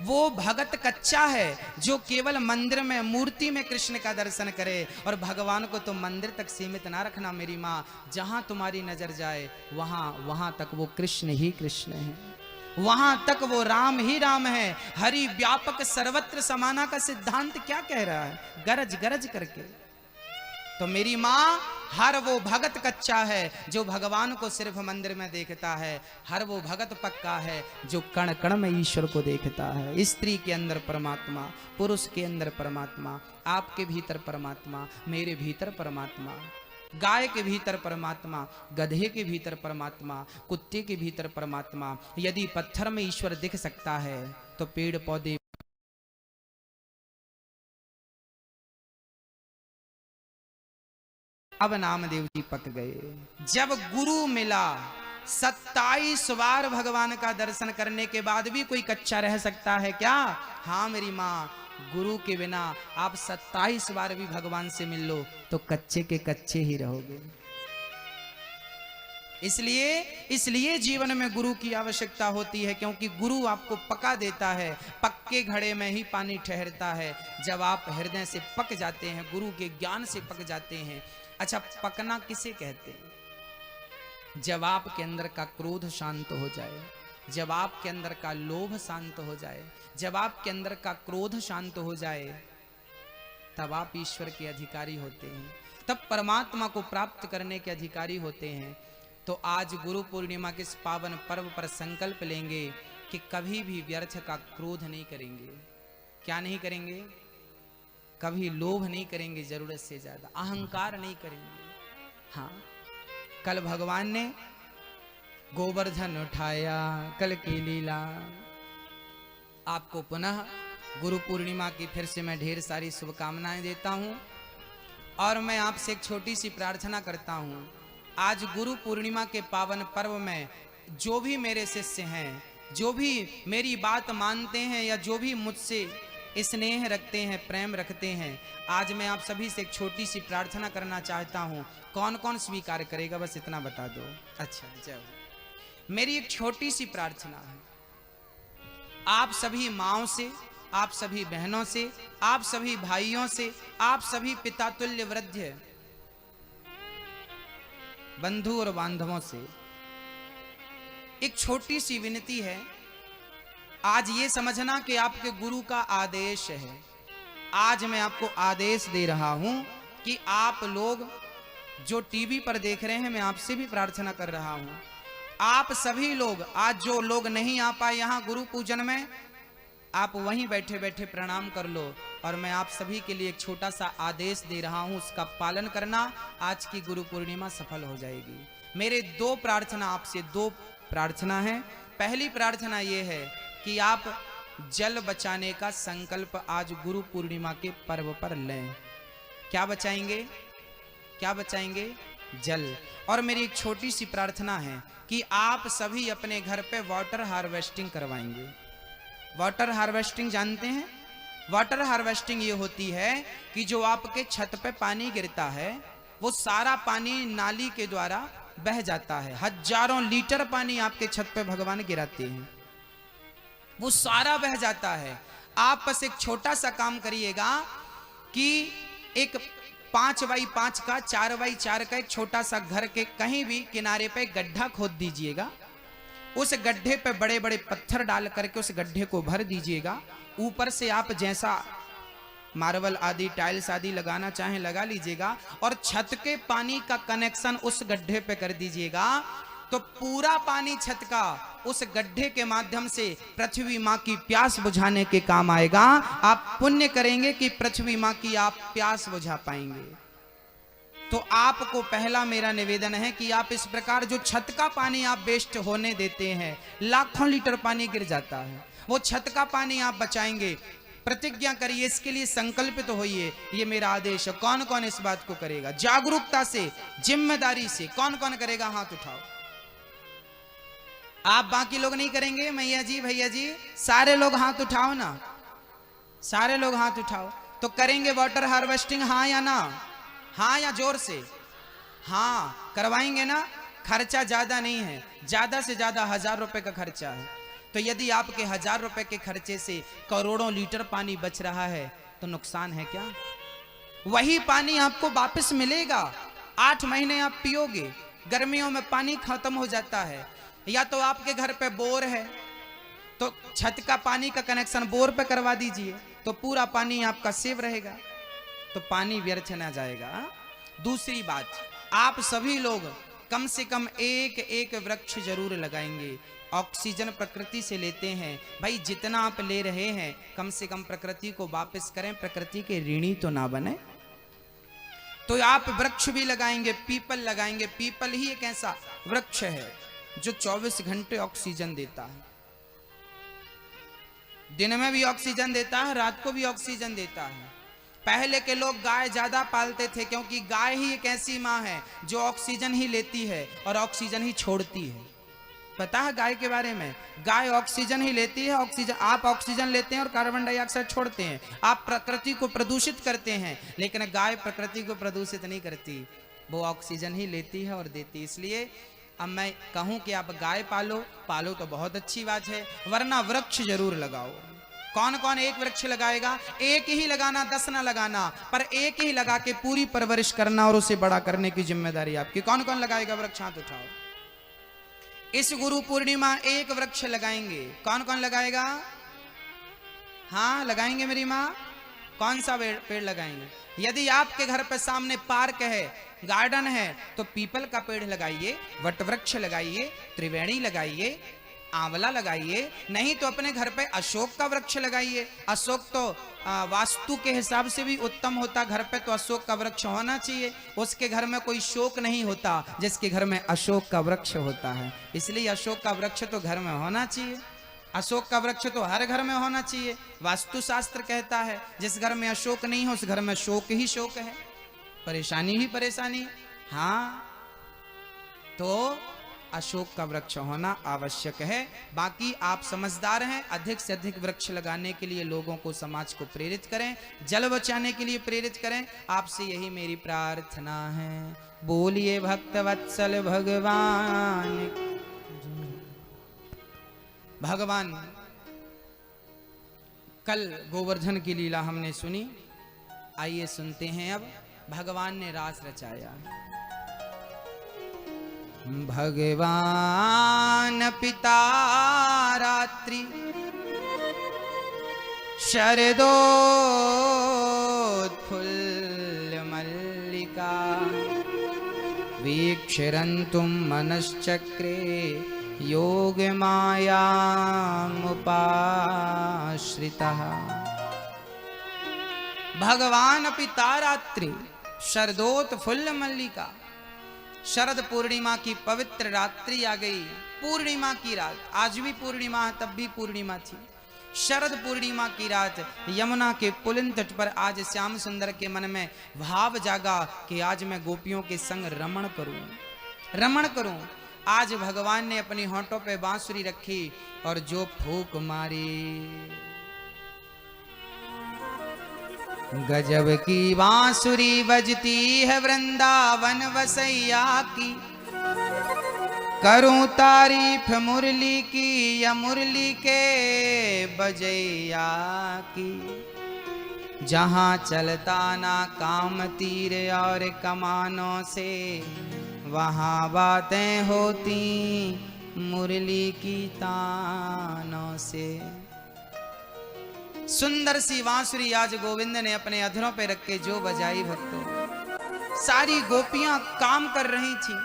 वो भगत कच्चा है जो केवल मंदिर में, मूर्ति में कृष्ण का दर्शन करे। और भगवान को तो मंदिर तक सीमित ना रखना मेरी माँ, जहां तुम्हारी नजर जाए वहां तक वो कृष्ण ही कृष्ण है, वहां तक वो राम ही राम है। हरि व्यापक सर्वत्र समाना का सिद्धांत क्या कह रहा है? गरज गरज करके। तो मेरी माँ, हर वो भगत कच्चा है जो भगवान को सिर्फ मंदिर में देखता है, हर वो भगत पक्का है जो कण कण में ईश्वर को देखता है। स्त्री के अंदर परमात्मा, पुरुष के अंदर परमात्मा, आपके भीतर परमात्मा, मेरे भीतर परमात्मा, गाय के भीतर परमात्मा, गधे के भीतर परमात्मा, कुत्ते के भीतर परमात्मा। यदि पत्थर में ईश्वर दिख सकता है तो पेड़ पौधे, अब नामदेव जी पक गए। जब गुरु मिला, 27 बार भगवान का दर्शन करने के बाद भी कोई कच्चा रह सकता है क्या? हाँ मेरी माँ, गुरु के बिना आप 27 बार भी भगवान से मिल लो तो कच्चे के कच्चे ही रहोगे। इसलिए जीवन में गुरु की आवश्यकता होती है, क्योंकि गुरु आपको पका देता है। पक्के घड़े में ही पानी ठहरता है। जब आप हृदय से पक जाते हैं, गुरु के ज्ञान से पक जाते हैं। अच्छा, पकना किसे कहते हैं? जब आपके अंदर का क्रोध शांत हो जाए, जब आपके अंदर का लोभ शांत हो जाए, जब आपके अंदर का क्रोध शांत हो जाए, तब आप ईश्वर के अधिकारी होते हैं, तब परमात्मा को प्राप्त करने के अधिकारी होते हैं। तो आज गुरु पूर्णिमा के इस पावन पर्व पर संकल्प लेंगे कि कभी भी व्यर्थ का क्रोध नहीं करेंगे। क्या नहीं करेंगे? कभी लोभ नहीं करेंगे, जरूरत से ज्यादा अहंकार नहीं करेंगे। हाँ, कल भगवान ने गोवर्धन उठाया, कल की लीला। आपको पुनः गुरु पूर्णिमा की फिर से मैं ढेर सारी शुभकामनाएं देता हूं और मैं आपसे एक छोटी सी प्रार्थना करता हूं। आज गुरु पूर्णिमा के पावन पर्व में जो भी मेरे शिष्य हैं, जो भी मेरी बात मानते हैं या जो भी मुझसे स्नेह रखते हैं, प्रेम रखते हैं, आज मैं आप सभी से एक छोटी सी प्रार्थना करना चाहता हूं। कौन कौन स्वीकार करेगा बस इतना बता दो। अच्छा, जय हो। मेरी एक छोटी सी प्रार्थना है, आप सभी माँओं से, आप सभी बहनों से, आप सभी भाइयों से, आप सभी पिता तुल्य वृद्ध बंधु और बांधवों से एक छोटी सी विनती है। आज ये समझना कि आपके गुरु का आदेश है। आज मैं आपको आदेश दे रहा हूं कि आप लोग जो टीवी पर देख रहे हैं, मैं आपसे भी प्रार्थना कर रहा हूं, आप सभी लोग आज जो लोग नहीं आ पाए यहां गुरु पूजन में, आप वहीं बैठे बैठे प्रणाम कर लो। और मैं आप सभी के लिए एक छोटा सा आदेश दे रहा हूं, उसका पालन करना, आज की गुरु पूर्णिमा सफल हो जाएगी। मेरे दो प्रार्थना आपसे, दो प्रार्थना है। पहली प्रार्थना यह है कि आप जल बचाने का संकल्प आज गुरु पूर्णिमा के पर्व पर लें। क्या बचाएंगे? क्या बचाएंगे? जल। और मेरी एक छोटी सी प्रार्थना है कि आप सभी अपने घर पे वाटर हार्वेस्टिंग करवाएंगे। वाटर हार्वेस्टिंग जानते हैं? वाटर हार्वेस्टिंग ये होती है कि जो आपके छत पे पानी गिरता है, वो सारा पानी नाली के द्वारा बह जाता है। हजारों लीटर पानी आपके छत पे भगवान गिराते हैं, वो सारा बह जाता है। आप बस एक छोटा सा काम करिएगा कि एक 5x5 का 4x4 का एक छोटा सा घर के कहीं भी किनारे पे गड्ढा खोद दीजिएगा। उस गड्ढे पे बड़े बड़े पत्थर डाल करके उस गड्ढे को भर दीजिएगा। ऊपर से आप जैसा मार्बल आदि टाइल्स आदि लगाना चाहें लगा लीजिएगा और छत के पानी का कनेक्शन उस गड्ढे पे कर दीजिएगा। तो पूरा पानी छत का उस गड्ढे के माध्यम से पृथ्वी माँ की प्यास बुझाने के काम आएगा। आप पुण्य करेंगे कि पृथ्वी माँ की आप प्यास बुझा पाएंगे। तो आपको पहला मेरा निवेदन है कि आप इस प्रकार जो छत का पानी आप वेस्ट होने देते हैं, लाखों लीटर पानी गिर जाता है, वो छत का पानी आप बचाएंगे। प्रतिज्ञा करिए, इसके लिए संकल्पित तो होइए। ये मेरा आदेश है। कौन कौन इस बात को करेगा? जागरूकता से, जिम्मेदारी से कौन कौन करेगा? हाथ उठाओ। आप बाकी लोग नहीं करेंगे? मैया जी, भैया जी, सारे लोग हाथ उठाओ ना, सारे लोग हाथ उठाओ। तो करेंगे वाटर हार्वेस्टिंग? हाँ या ना? हाँ या जोर से? हाँ, करवाएंगे ना। खर्चा ज्यादा नहीं है, ज्यादा से ज्यादा 1000 रुपए का खर्चा है। तो यदि आपके 1000 रुपए के खर्चे से करोड़ों लीटर पानी बच रहा है तो नुकसान है क्या? वही पानी आपको वापस मिलेगा। 8 महीने आप पियोगे। गर्मियों में पानी खत्म हो जाता है, या तो आपके घर पे बोर है तो छत का पानी का कनेक्शन बोर पे करवा दीजिए, तो पूरा पानी आपका सेव रहेगा, तो पानी व्यर्थ ना जाएगा। दूसरी बात, आप सभी लोग कम से कम एक एक वृक्ष जरूर लगाएंगे। ऑक्सीजन प्रकृति से लेते हैं भाई, जितना आप ले रहे हैं कम से कम प्रकृति को वापस करें, प्रकृति के ऋणी तो ना बने। तो आप वृक्ष भी लगाएंगे, पीपल लगाएंगे। पीपल ही एक ऐसा वृक्ष है जो 24 घंटे ऑक्सीजन देता है। दिन में भी ऑक्सीजन देता है, रात को भी ऑक्सीजन देता है। पहले के लोग गाय ज्यादा पालते थे, क्योंकि गाय ही एक ऐसी माँ है जो ऑक्सीजन ही लेती है और ऑक्सीजन ही छोड़ती है। पता है गाय के बारे में? गाय ऑक्सीजन ही लेती है, ऑक्सीजन, आप ऑक्सीजन लेते हैं और कार्बन डाइऑक्साइड छोड़ते हैं। आप प्रकृति को प्रदूषित करते हैं, लेकिन गाय प्रकृति को प्रदूषित नहीं करती, वो ऑक्सीजन ही लेती है और देती है। इसलिए अब मैं कहूं कि आप गाय पालो तो बहुत अच्छी बात है, वरना वृक्ष जरूर लगाओ। कौन कौन एक वृक्ष लगाएगा? एक ही लगाना, 10 ना लगाना, पर एक ही लगा के पूरी परवरिश करना और उसे बड़ा करने की जिम्मेदारी आपकी। कौन कौन लगाएगा वृक्ष? हाथ उठाओ। इस गुरु पूर्णिमा एक वृक्ष लगाएंगे। कौन कौन लगाएगा? हाँ, लगाएंगे मेरी माँ। कौन सा पेड़ लगाएंगे? यदि आपके घर पे सामने पार्क है, गार्डन है, तो पीपल का पेड़ लगाइए, वट वृक्ष लगाइए, त्रिवेणी लगाइए, आंवला लगाइए, नहीं तो अपने घर पे अशोक का वृक्ष लगाइए। अशोक तो वास्तु के हिसाब से भी उत्तम होता, घर पे तो अशोक का वृक्ष होना चाहिए। उसके घर में कोई शोक नहीं होता जिसके घर में अशोक का वृक्ष होता है, इसलिए अशोक का वृक्ष तो घर में होना चाहिए। अशोक का वृक्ष तो हर घर में होना चाहिए। वास्तु शास्त्र कहता है जिस घर में अशोक नहीं हो उस घर में शोक ही शोक है, परेशानी ही परेशानी है। हाँ, तो अशोक का वृक्ष होना आवश्यक है। बाकी आप समझदार हैं, अधिक से अधिक वृक्ष लगाने के लिए लोगों को, समाज को प्रेरित करें, जल बचाने के लिए प्रेरित करें। आपसे यही मेरी प्रार्थना है। बोलिए भक्तवत्सल भगवान। भगवान, कल गोवर्धन की लीला हमने सुनी, आइए सुनते हैं अब। भगवान ने रास रचाया। भगवान पिता रात्रि शरदोत्फुल्ल मल्लिका वीक्षरन्तुं मनश्चक्रे योग मायामुपाश्रितः। भगवान पिता रात्रि शरदोत्फुल्ल मल्लिका। शरद पूर्णिमा की पवित्र रात्रि आ गई, पूर्णिमा की रात। आज भी पूर्णिमा है, तब भी पूर्णिमा थी। शरद पूर्णिमा की रात यमुना के पुलिन तट पर आज श्याम सुंदर के मन में भाव जागा कि आज मैं गोपियों के संग रमण करूं, रमण करूं। आज भगवान ने अपनी होंठों पे बांसुरी रखी और जो फूंक मारी, गजब की बांसुरी बजती है वृंदावन वसैया की। करूं तारीफ मुरली की या मुरली के बजैया की। जहां चलता ना काम तीर और कमानों से, वहां बातें होती मुरली की तानों से। सुंदर सी बांसुरी आज गोविंद ने अपने अधरों पे रख के जो बजाई भक्तों, सारी गोपियां काम कर रही थी।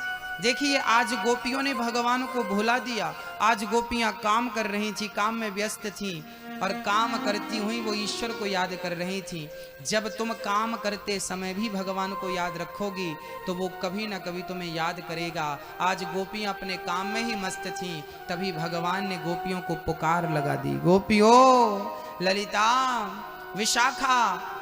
देखिए, आज गोपियों ने भगवान को भुला दिया। आज गोपियां काम कर रही थी, काम में व्यस्त थी, और काम करती हुई वो ईश्वर को याद कर रही थी। जब तुम काम करते समय भी भगवान को याद रखोगी तो वो कभी ना कभी तुम्हें याद करेगा। आज गोपियां अपने काम में ही मस्त थीं, तभी भगवान ने गोपियों को पुकार लगा दी। गोपियों, ललिता, विशाखा,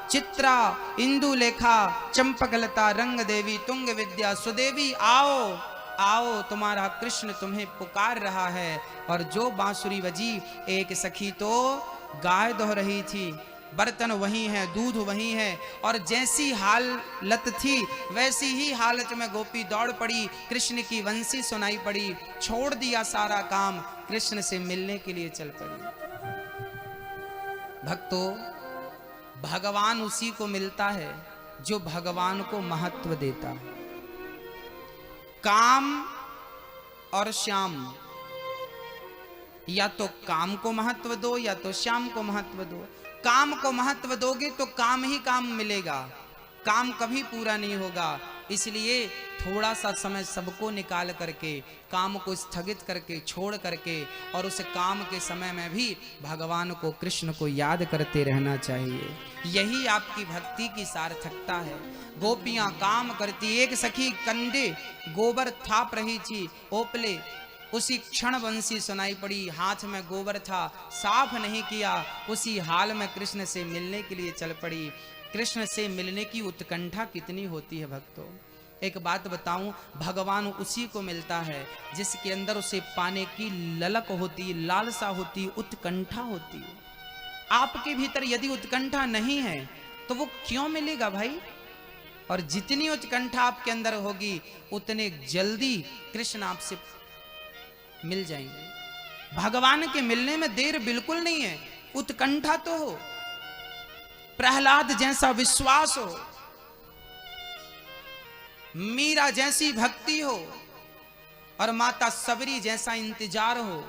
चित्रा, इंदुलेखा, चंपकलता, रंग देवी, तुंग विद्या, सुदेवी, आओ आओ, तुम्हारा कृष्ण तुम्हें पुकार रहा है। और जो बांसुरी बजी, एक सखी तो गाय दोह रही थी, बर्तन वही है, दूध वही है, और जैसी हालत थी वैसी ही हालत में गोपी दौड़ पड़ी। कृष्ण की वंशी सुनाई पड़ी, छोड़ दिया सारा काम, कृष्ण से मिलने के लिए चल पड़ी। भक्तों, भगवान उसी को मिलता है जो भगवान को महत्व देता है। काम और श्याम, या तो काम को महत्व दो या तो श्याम को महत्व दो। काम को महत्व दोगे तो काम ही काम मिलेगा, काम कभी पूरा नहीं होगा। इसलिए थोड़ा सा समय सबको निकाल करके, काम को स्थगित करके, छोड़ करके, और उस काम के समय में भी भगवान को, कृष्ण को याद करते रहना चाहिए। यही आपकी भक्ति की सार्थकता है। गोपियां काम करती, एक सखी कंधे गोबर थाप रही थी, ओपले, उसी क्षण बंसी सुनाई पड़ी, हाथ में गोबर था, साफ नहीं किया, उसी हाल में कृष्ण से मिलने के लिए चल पड़ी। कृष्ण से मिलने की उत्कंठा कितनी होती है भक्तों। एक बात बताऊं, भगवान उसी को मिलता है जिसके अंदर उसे पाने की ललक होती, लालसा होती, उत्कंठा होती। आपके भीतर यदि उत्कंठा नहीं है तो वो क्यों मिलेगा भाई? और जितनी उत्कंठा आपके अंदर होगी उतने जल्दी कृष्ण आपसे मिल जाएंगे। भगवान के मिलने में देर बिल्कुल नहीं है, उत्कंठा तो हो, प्रहलाद जैसा विश्वास हो, मीरा जैसी भक्ति हो, और माता सबरी जैसा इंतजार हो,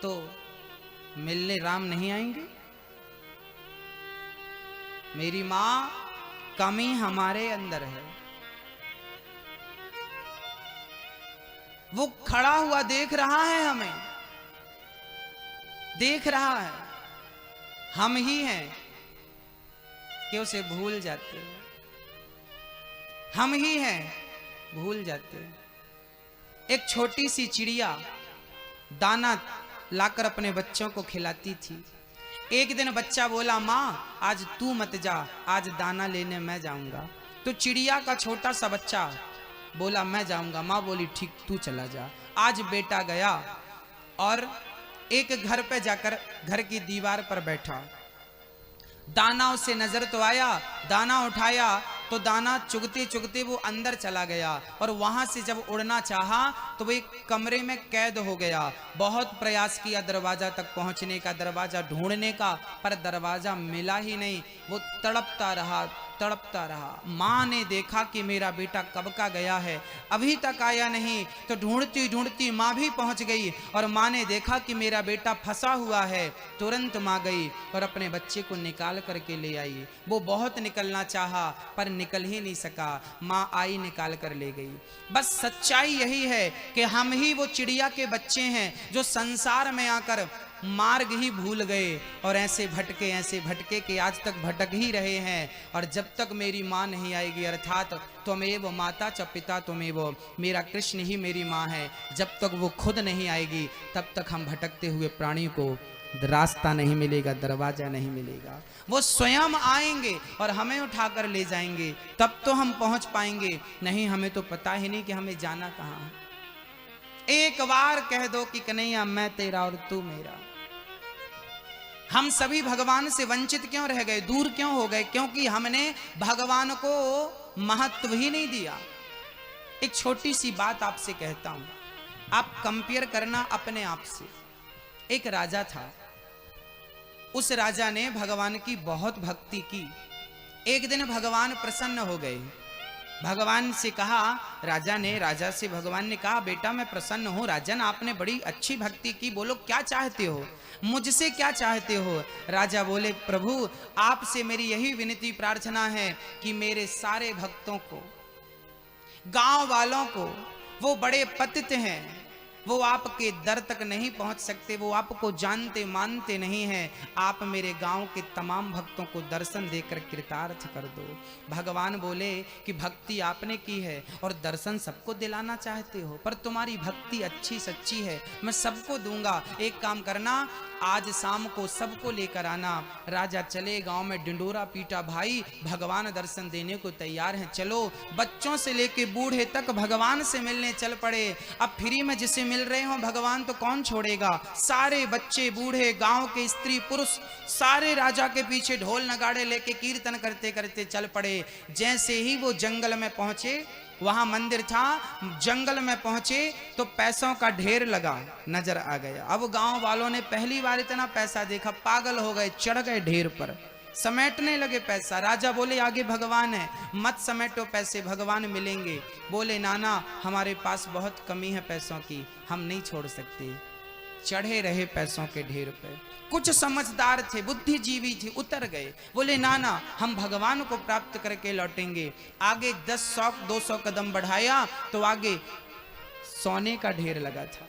तो मिलने राम नहीं आएंगे? मेरी मां, कमी हमारे अंदर है। वो खड़ा हुआ देख रहा है, हमें देख रहा है, हम ही हैं कि उसे भूल जाते हैं, हम ही हैं भूल जाते हैं। एक छोटी सी चिड़िया दाना लाकर अपने बच्चों को खिलाती थी। एक दिन बच्चा बोला, माँ आज तू मत जा, आज दाना लेने मैं जाऊंगा। तो चिड़िया का छोटा सा बच्चा बोला मैं जाऊंगा। माँ बोली ठीक तू चला जा। आज बेटा गया और एक घर पे जाकर घर की दीवार पर बैठा। दाना उसे नजर तो आया, दाना उठाया तो दाना चुगते चुगते वो अंदर चला गया और वहां से जब उड़ना चाहा तो वो एक कमरे में कैद हो गया। बहुत प्रयास किया दरवाजा तक पहुंचने का, दरवाजा ढूंढने का, पर दरवाजा मिला ही नहीं। वो तड़पता रहा, तड़पता रहा। माँ ने देखा कि मेरा बेटा कब का गया है, अभी तक आया नहीं। तो ढूंढती ढूंढती माँ भी पहुंच गई और माँ ने देखा कि मेरा बेटा फंसा हुआ है। तुरंत माँ गई और अपने बच्चे को निकाल करके ले आई। वो बहुत निकलना चाहा पर निकल ही नहीं सका। माँ आई, निकाल कर ले गई। बस सच्चाई यही है कि हम ही वो चिड़िया के बच्चे हैं जो संसार में आकर मार्ग ही भूल गए और ऐसे भटके कि आज तक भटक ही रहे हैं। और जब तक मेरी माँ नहीं आएगी, अर्थात त्वमेव माता च पिता त्वमेव, मेरा कृष्ण ही मेरी माँ है, जब तक वो खुद नहीं आएगी तब तक हम भटकते हुए प्राणी को रास्ता नहीं मिलेगा, दरवाजा नहीं मिलेगा। वो स्वयं आएंगे और हमें उठाकर ले जाएंगे, तब तो हम पहुंच पाएंगे। नहीं, हमें तो पता ही नहीं कि हमें जाना कहाँ है। एक बार कह दो कि कन्हैया मैं तेरा और तू मेरा। हम सभी भगवान से वंचित क्यों रह गए, दूर क्यों हो गए? क्योंकि हमने भगवान को महत्व ही नहीं दिया। एक छोटी सी बात आपसे कहता हूं, आप कंपेयर करना अपने आप से। एक राजा था, उस राजा ने भगवान की बहुत भक्ति की। एक दिन भगवान प्रसन्न हो गए, भगवान से कहा, राजा से भगवान ने कहा, बेटा मैं प्रसन्न हूं राजन, आपने बड़ी अच्छी भक्ति की, बोलो क्या चाहते हो, मुझसे क्या चाहते हो? राजा बोले, प्रभु आपसे मेरी यही विनती प्रार्थना है कि मेरे सारे भक्तों को, गांव वालों को, वो बड़े पतित हैं, वो आपके दर तक नहीं पहुंच सकते, वो आपको जानते मानते नहीं हैं, आप मेरे गांव के तमाम भक्तों को दर्शन देकर कृतार्थ कर दो। भगवान बोले कि भक्ति आपने की है और दर्शन सबको दिलाना चाहते हो, पर तुम्हारी भक्ति अच्छी सच्ची है, मैं सबको दूंगा। एक काम करना, आज शाम को सबको लेकर आना। राजा चले, गांव में डिंडोरा पीटा, भाई भगवान दर्शन देने को तैयार हैं, चलो। बच्चों से लेके बूढ़े तक भगवान से मिलने चल पड़े। अब फ्री में जिसे मिल रहे हो भगवान तो कौन छोड़ेगा। सारे बच्चे बूढ़े, गांव के स्त्री पुरुष, सारे राजा के पीछे ढोल नगाड़े लेके कीर्तन करते करते चल पड़े। जैसे ही वो जंगल में पहुंचे, वहां मंदिर था, जंगल में पहुंचे तो पैसों का ढेर लगा, नजर आ गया। अब गांव वालों ने पहली बार इतना पैसा देखा, पागल हो गए, चढ़ गए ढेर पर, समेटने लगे पैसा। राजा बोले आगे भगवान है, मत समेटो पैसे, भगवान मिलेंगे। बोले नाना हमारे पास बहुत कमी है पैसों की, हम नहीं छोड़ सकते। चढ़े रहे पैसों के ढेर पे। कुछ समझदार थे, बुद्धिजीवी थे, उतर गए। बोले नाना हम भगवान को प्राप्त करके लौटेंगे। आगे 100-200 कदम बढ़ाया तो आगे सोने का ढेर लगा था।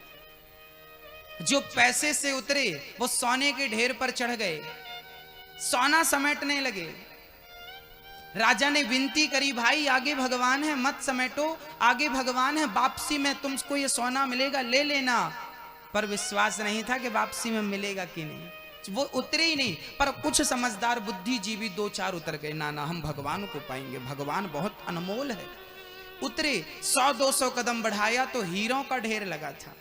जो पैसे से उतरे वो सोने के ढेर पर चढ़ गए, सोना समेटने लगे। राजा ने विनती करी, भाई आगे भगवान है, मत समेटो, आगे भगवान है, वापसी में तुमको ये सोना मिलेगा, ले लेना। पर विश्वास नहीं था कि वापसी में मिलेगा कि नहीं, वो उतरे ही नहीं। पर कुछ समझदार बुद्धिजीवी 2-4 उतर गए, ना हम भगवान को पाएंगे, भगवान बहुत अनमोल है। उतरे, 100-200 कदम बढ़ाया तो हीरों का ढेर लगा था,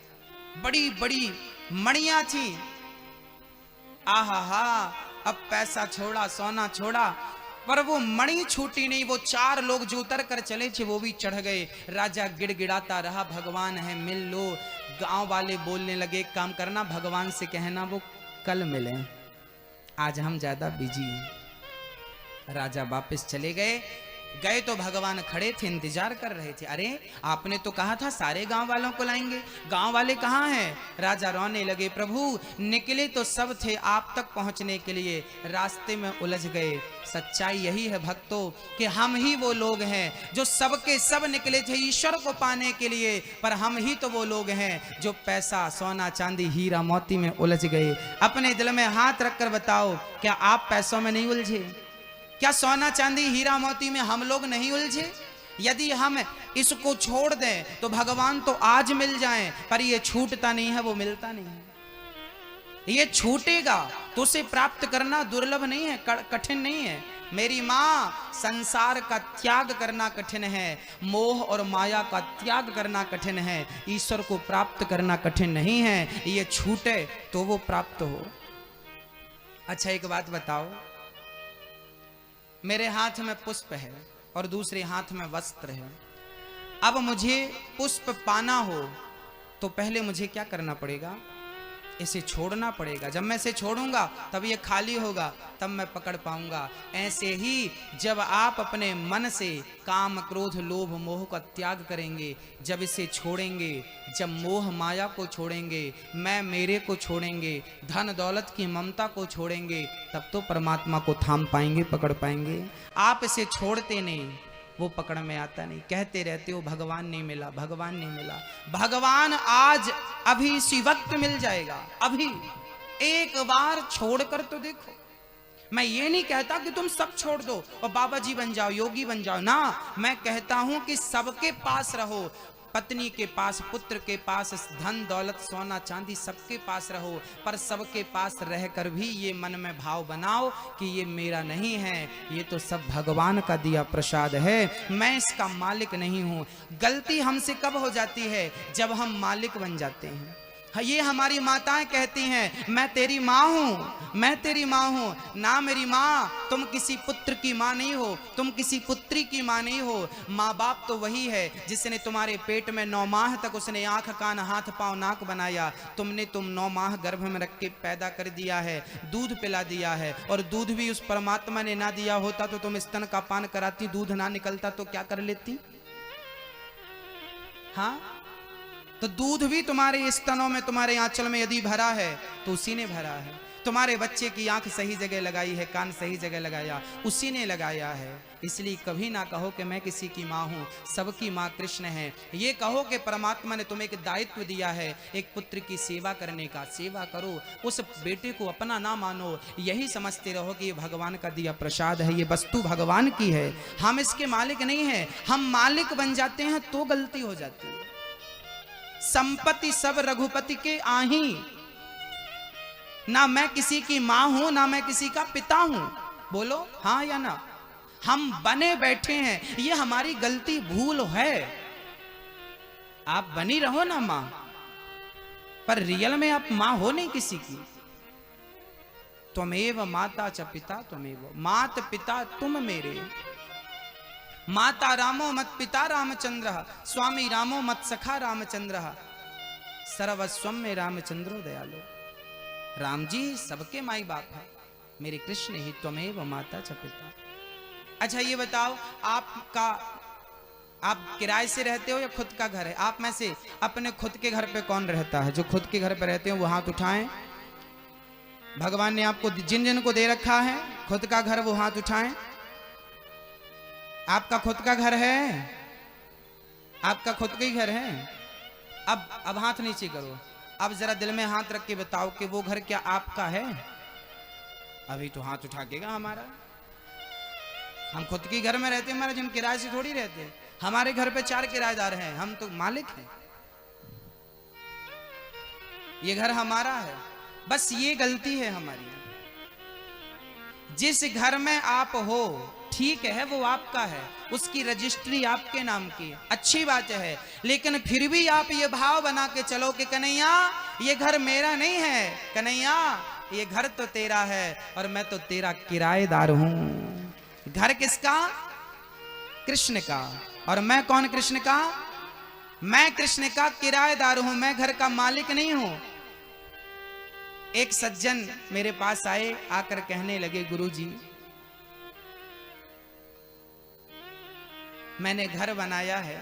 बड़ी बड़ी मणियां थी। आहा हा, अब पैसा छोड़ा, सोना छोड़ा, पर वो मणि छूटी नहीं। वो 4 लोग जो उतर कर चले थे वो भी चढ़ गए। राजा गिड़गिड़ाता रहा, भगवान है मिल लो। गांव वाले बोलने लगे, काम करना भगवान से कहना वो कल मिले, आज हम ज्यादा बिजी हैं। राजा वापस चले गए, गए तो भगवान खड़े थे, इंतजार कर रहे थे। अरे आपने तो कहा था सारे गांव वालों को लाएंगे, गांव वाले कहाँ हैं? राजा रोने लगे, प्रभु निकले तो सब थे आप तक पहुंचने के लिए, रास्ते में उलझ गए। सच्चाई यही है भक्तों कि हम ही वो लोग हैं जो सबके सब निकले थे ईश्वर को पाने के लिए, पर हम ही तो वो लोग हैं जो पैसा सोना चांदी हीरा मोती में उलझ गए। अपने दिल में हाथ रखकर बताओ, क्या आप पैसों में नहीं उलझे? क्या सोना चांदी हीरा मोती में हम लोग नहीं उलझे? यदि हम इसको छोड़ दें तो भगवान तो आज मिल जाएं, पर ये छूटता नहीं है, वो मिलता नहीं है। ये छूटेगा तो उसे प्राप्त करना दुर्लभ नहीं है, कठिन नहीं है। मेरी माँ, संसार का त्याग करना कठिन है, मोह और माया का त्याग करना कठिन है, ईश्वर को प्राप्त करना कठिन नहीं है। ये छूटे तो वो प्राप्त हो। अच्छा एक बात बताओ, मेरे हाथ में पुष्प है और दूसरे हाथ में वस्त्र है। अब मुझे पुष्प पाना हो तो पहले मुझे क्या करना पड़ेगा? इसे छोड़ना पड़ेगा। जब मैं इसे छोड़ूंगा तब ये खाली होगा, तब मैं पकड़ पाऊंगा। ऐसे ही जब आप अपने मन से काम क्रोध लोभ मोह का त्याग करेंगे, जब इसे छोड़ेंगे, जब मोह माया को छोड़ेंगे, मैं मेरे को छोड़ेंगे, धन दौलत की ममता को छोड़ेंगे, तब तो परमात्मा को थाम पाएंगे, पकड़ पाएंगे। आप इसे छोड़ते नहीं, वो पकड़ में आता नहीं। कहते रहते हो भगवान नहीं मिला, भगवान नहीं मिला। भगवान आज अभी इसी वक्त मिल जाएगा। अभी एक बार छोड़कर तो देखो। मैं ये नहीं कहता कि तुम सब छोड़ दो और बाबा जी बन जाओ, योगी बन जाओ ना। मैं कहता हूं कि सबके पास रहो, पत्नी के पास, पुत्र के पास, धन दौलत सोना चांदी सबके पास रहो, पर सबके पास रहकर भी ये मन में भाव बनाओ कि ये मेरा नहीं है, ये तो सब भगवान का दिया प्रसाद है, मैं इसका मालिक नहीं हूं। गलती हमसे कब हो जाती है? जब हम मालिक बन जाते हैं। ये हमारी माताएं कहती हैं, मैं तेरी माँ हूं, मैं तेरी माँ हूं। ना मेरी माँ, तुम किसी पुत्र की माँ नहीं हो, तुम किसी पुत्री की माँ नहीं हो। माँ बाप तो वही है जिसने तुम्हारे पेट में 9 माह तक उसने आंख कान हाथ पांव नाक बनाया। तुम 9 माह गर्भ में रख के पैदा कर दिया है, दूध पिला दिया है, और दूध भी उस परमात्मा ने ना दिया होता तो तुम स्तन का पान कराती, दूध ना निकलता तो क्या कर लेती? हाँ, तो दूध भी तुम्हारे स्तनों में, तुम्हारे आंचल में यदि भरा है तो उसी ने भरा है। तुम्हारे बच्चे की आंख सही जगह लगाई है, कान सही जगह लगाया, उसी ने लगाया है। इसलिए कभी ना कहो कि मैं किसी की माँ हूँ, सबकी माँ कृष्ण है। ये कहो कि परमात्मा ने तुम्हें एक दायित्व दिया है एक पुत्र की सेवा करने का, सेवा करो, उस बेटे को अपना ना मानो, यही समझते रहो कि ये भगवान का दिया प्रसाद है, ये वस्तु भगवान की है, हम इसके मालिक नहीं है। हम मालिक बन जाते हैं तो गलती हो जाती है। संपत्ति सब रघुपति के आही, ना मैं किसी की मां हूं, ना मैं किसी का पिता हूं। बोलो हाँ या ना? हम बने बैठे हैं, ये हमारी गलती भूल है। आप बनी रहो ना मां, पर रियल में आप मां हो नहीं किसी की। त्वमेव माता च पिता त्वमेव, मात पिता तुम मेरे। माता रामो मत पिता रामचंद्र, स्वामी रामो मत सखा रामचंद्र, सर्वस्वम में रामचंद्रो दयालो। राम जी सबके माई बाप है, मेरे कृष्ण ही त्वमेव माता च पिता। अच्छा ये बताओ, आप किराए से रहते हो या खुद का घर है? आप में से अपने खुद के घर पे कौन रहता है? जो खुद के घर पे रहते हैं वो हाथ उठाएं। भगवान ने आपको जिन जिन को दे रखा है खुद का घर, वो हाथ उठाएं। आपका खुद का घर है? आपका खुद का ही घर है? अब हाथ नीचे करो। अब जरा दिल में हाथ रख के बताओ कि वो घर क्या आपका है? अभी तो हाथ उठाएगा हमारा। हम खुद के घर में रहते हैं, हमारे जिन किराए से थोड़ी रहते हैं। हमारे घर पे 4 किराएदार हैं, हम तो मालिक हैं। ये घर हमारा है। बस ये गलती है हमारी। जिस घर में आप हो ठीक है, वो आपका है, उसकी रजिस्ट्री आपके नाम की, अच्छी बात है, लेकिन फिर भी आप ये भाव बना के चलो कि कन्हैया ये घर मेरा नहीं है, कन्हैया ये घर तो तेरा है और मैं तो तेरा किराएदार हूं। घर किसका? कृष्ण का। और मैं कौन? कृष्ण का। मैं कृष्ण का किराएदार हूं, मैं घर का मालिक नहीं हूं। एक सज्जन मेरे पास आए, आकर कहने लगे, गुरुजी मैंने घर बनाया है,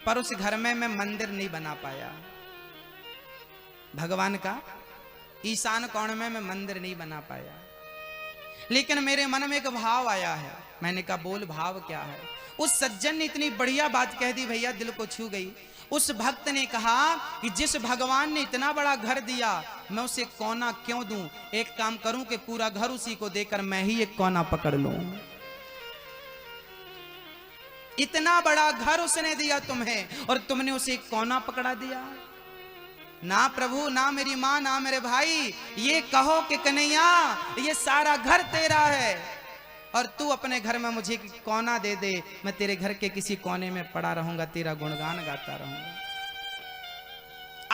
पर उस घर में मैं मंदिर नहीं बना पाया। भगवान का ईशान कोण में मैं मंदिर नहीं बना पाया, लेकिन मेरे मन में एक भाव आया है। मैंने कहा बोल भाव क्या है? उस सज्जन ने इतनी बढ़िया बात कह दी भैया, दिल को छू गई। उस भक्त ने कहा कि जिस भगवान ने इतना बड़ा घर दिया, मैं उसे कोना क्यों दूं? एक काम करूं कि पूरा घर उसी को देकर मैं ही एक कोना पकड़ लूं। इतना बड़ा घर उसने दिया तुम्हें और तुमने उसे एक कोना पकड़ा दिया। ना प्रभु, ना मेरी मां, ना मेरे भाई, ये कहो कि कन्हैया ये सारा घर तेरा है और तू अपने घर में मुझे कोना दे दे, मैं तेरे घर के किसी कोने में पड़ा रहूंगा, तेरा गुणगान गाता रहूंगा।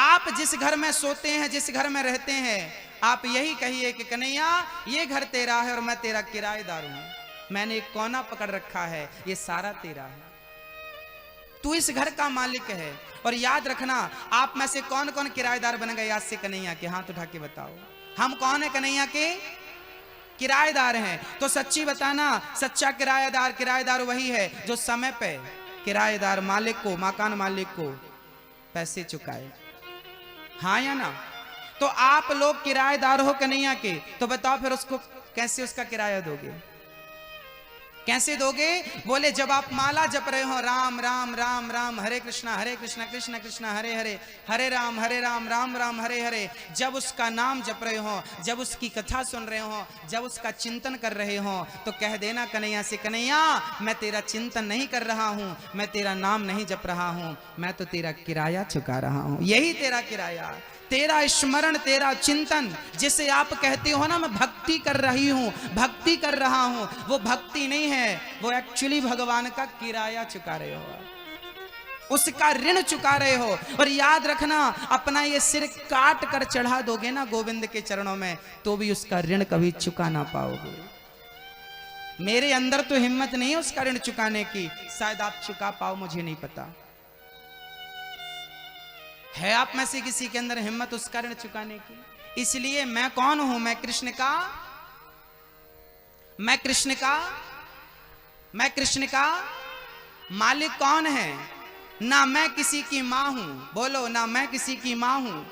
आप जिस घर में सोते हैं, जिस घर में रहते हैं, आप यही कहिए कि कन्हैया ये घर तेरा है और मैं तेरा किराएदार हूं, मैंने एक कोना पकड़ रखा है, ये सारा तेरा है, तू इस घर का मालिक है। और याद रखना, आप में से कौन कौन किराएदार बन गए आज से कन्हैया के? हाथ उठा के बताओ, हम कौन है कन्हैया के? किराएदार हैं। तो सच्ची बताना, सच्चा किराएदार वही है जो समय पे किराएदार मालिक को, मकान मालिक को पैसे चुकाए। हाँ या ना? तो आप लोग किराएदार हो कन्हैया के, तो बताओ फिर उसको कैसे उसका किराया दोगे? कैसे दोगे? बोले जब आप माला जप रहे हो, राम राम राम राम, हरे कृष्णा कृष्ण कृष्ण हरे हरे, हरे राम राम राम हरे हरे, जब उसका नाम जप रहे हो, जब उसकी कथा सुन रहे हो, जब उसका चिंतन कर रहे हो, तो कह देना कन्हैया से, कन्हैया मैं तेरा चिंतन नहीं कर रहा हूं, मैं तेरा नाम नहीं जप रहा हूं, मैं तो तेरा किराया चुका रहा हूं। यही तेरा किराया, तेरा स्मरण, तेरा चिंतन, जिसे आप कहते हो ना मैं भक्ति कर रही हूं, भक्ति कर रहा हूं, वो भक्ति नहीं है, वो एक्चुअली भगवान का किराया चुका रहे हो, उसका ऋण चुका रहे हो। और याद रखना, अपना ये सिर काट कर चढ़ा दोगे ना गोविंद के चरणों में, तो भी उसका ऋण कभी चुका ना पाओगे। मेरे अंदर तो हिम्मत नहीं है उसका ऋण चुकाने की, शायद आप चुका पाओ, मुझे नहीं पता। है आप में से किसी के अंदर हिम्मत उसका ऋण चुकाने की? इसलिए मैं कौन हूं? मैं कृष्ण का, मैं कृष्ण का, मैं कृष्ण का मालिक कौन है? ना मैं किसी की मां हूं, बोलो, ना मैं किसी की मां हूं,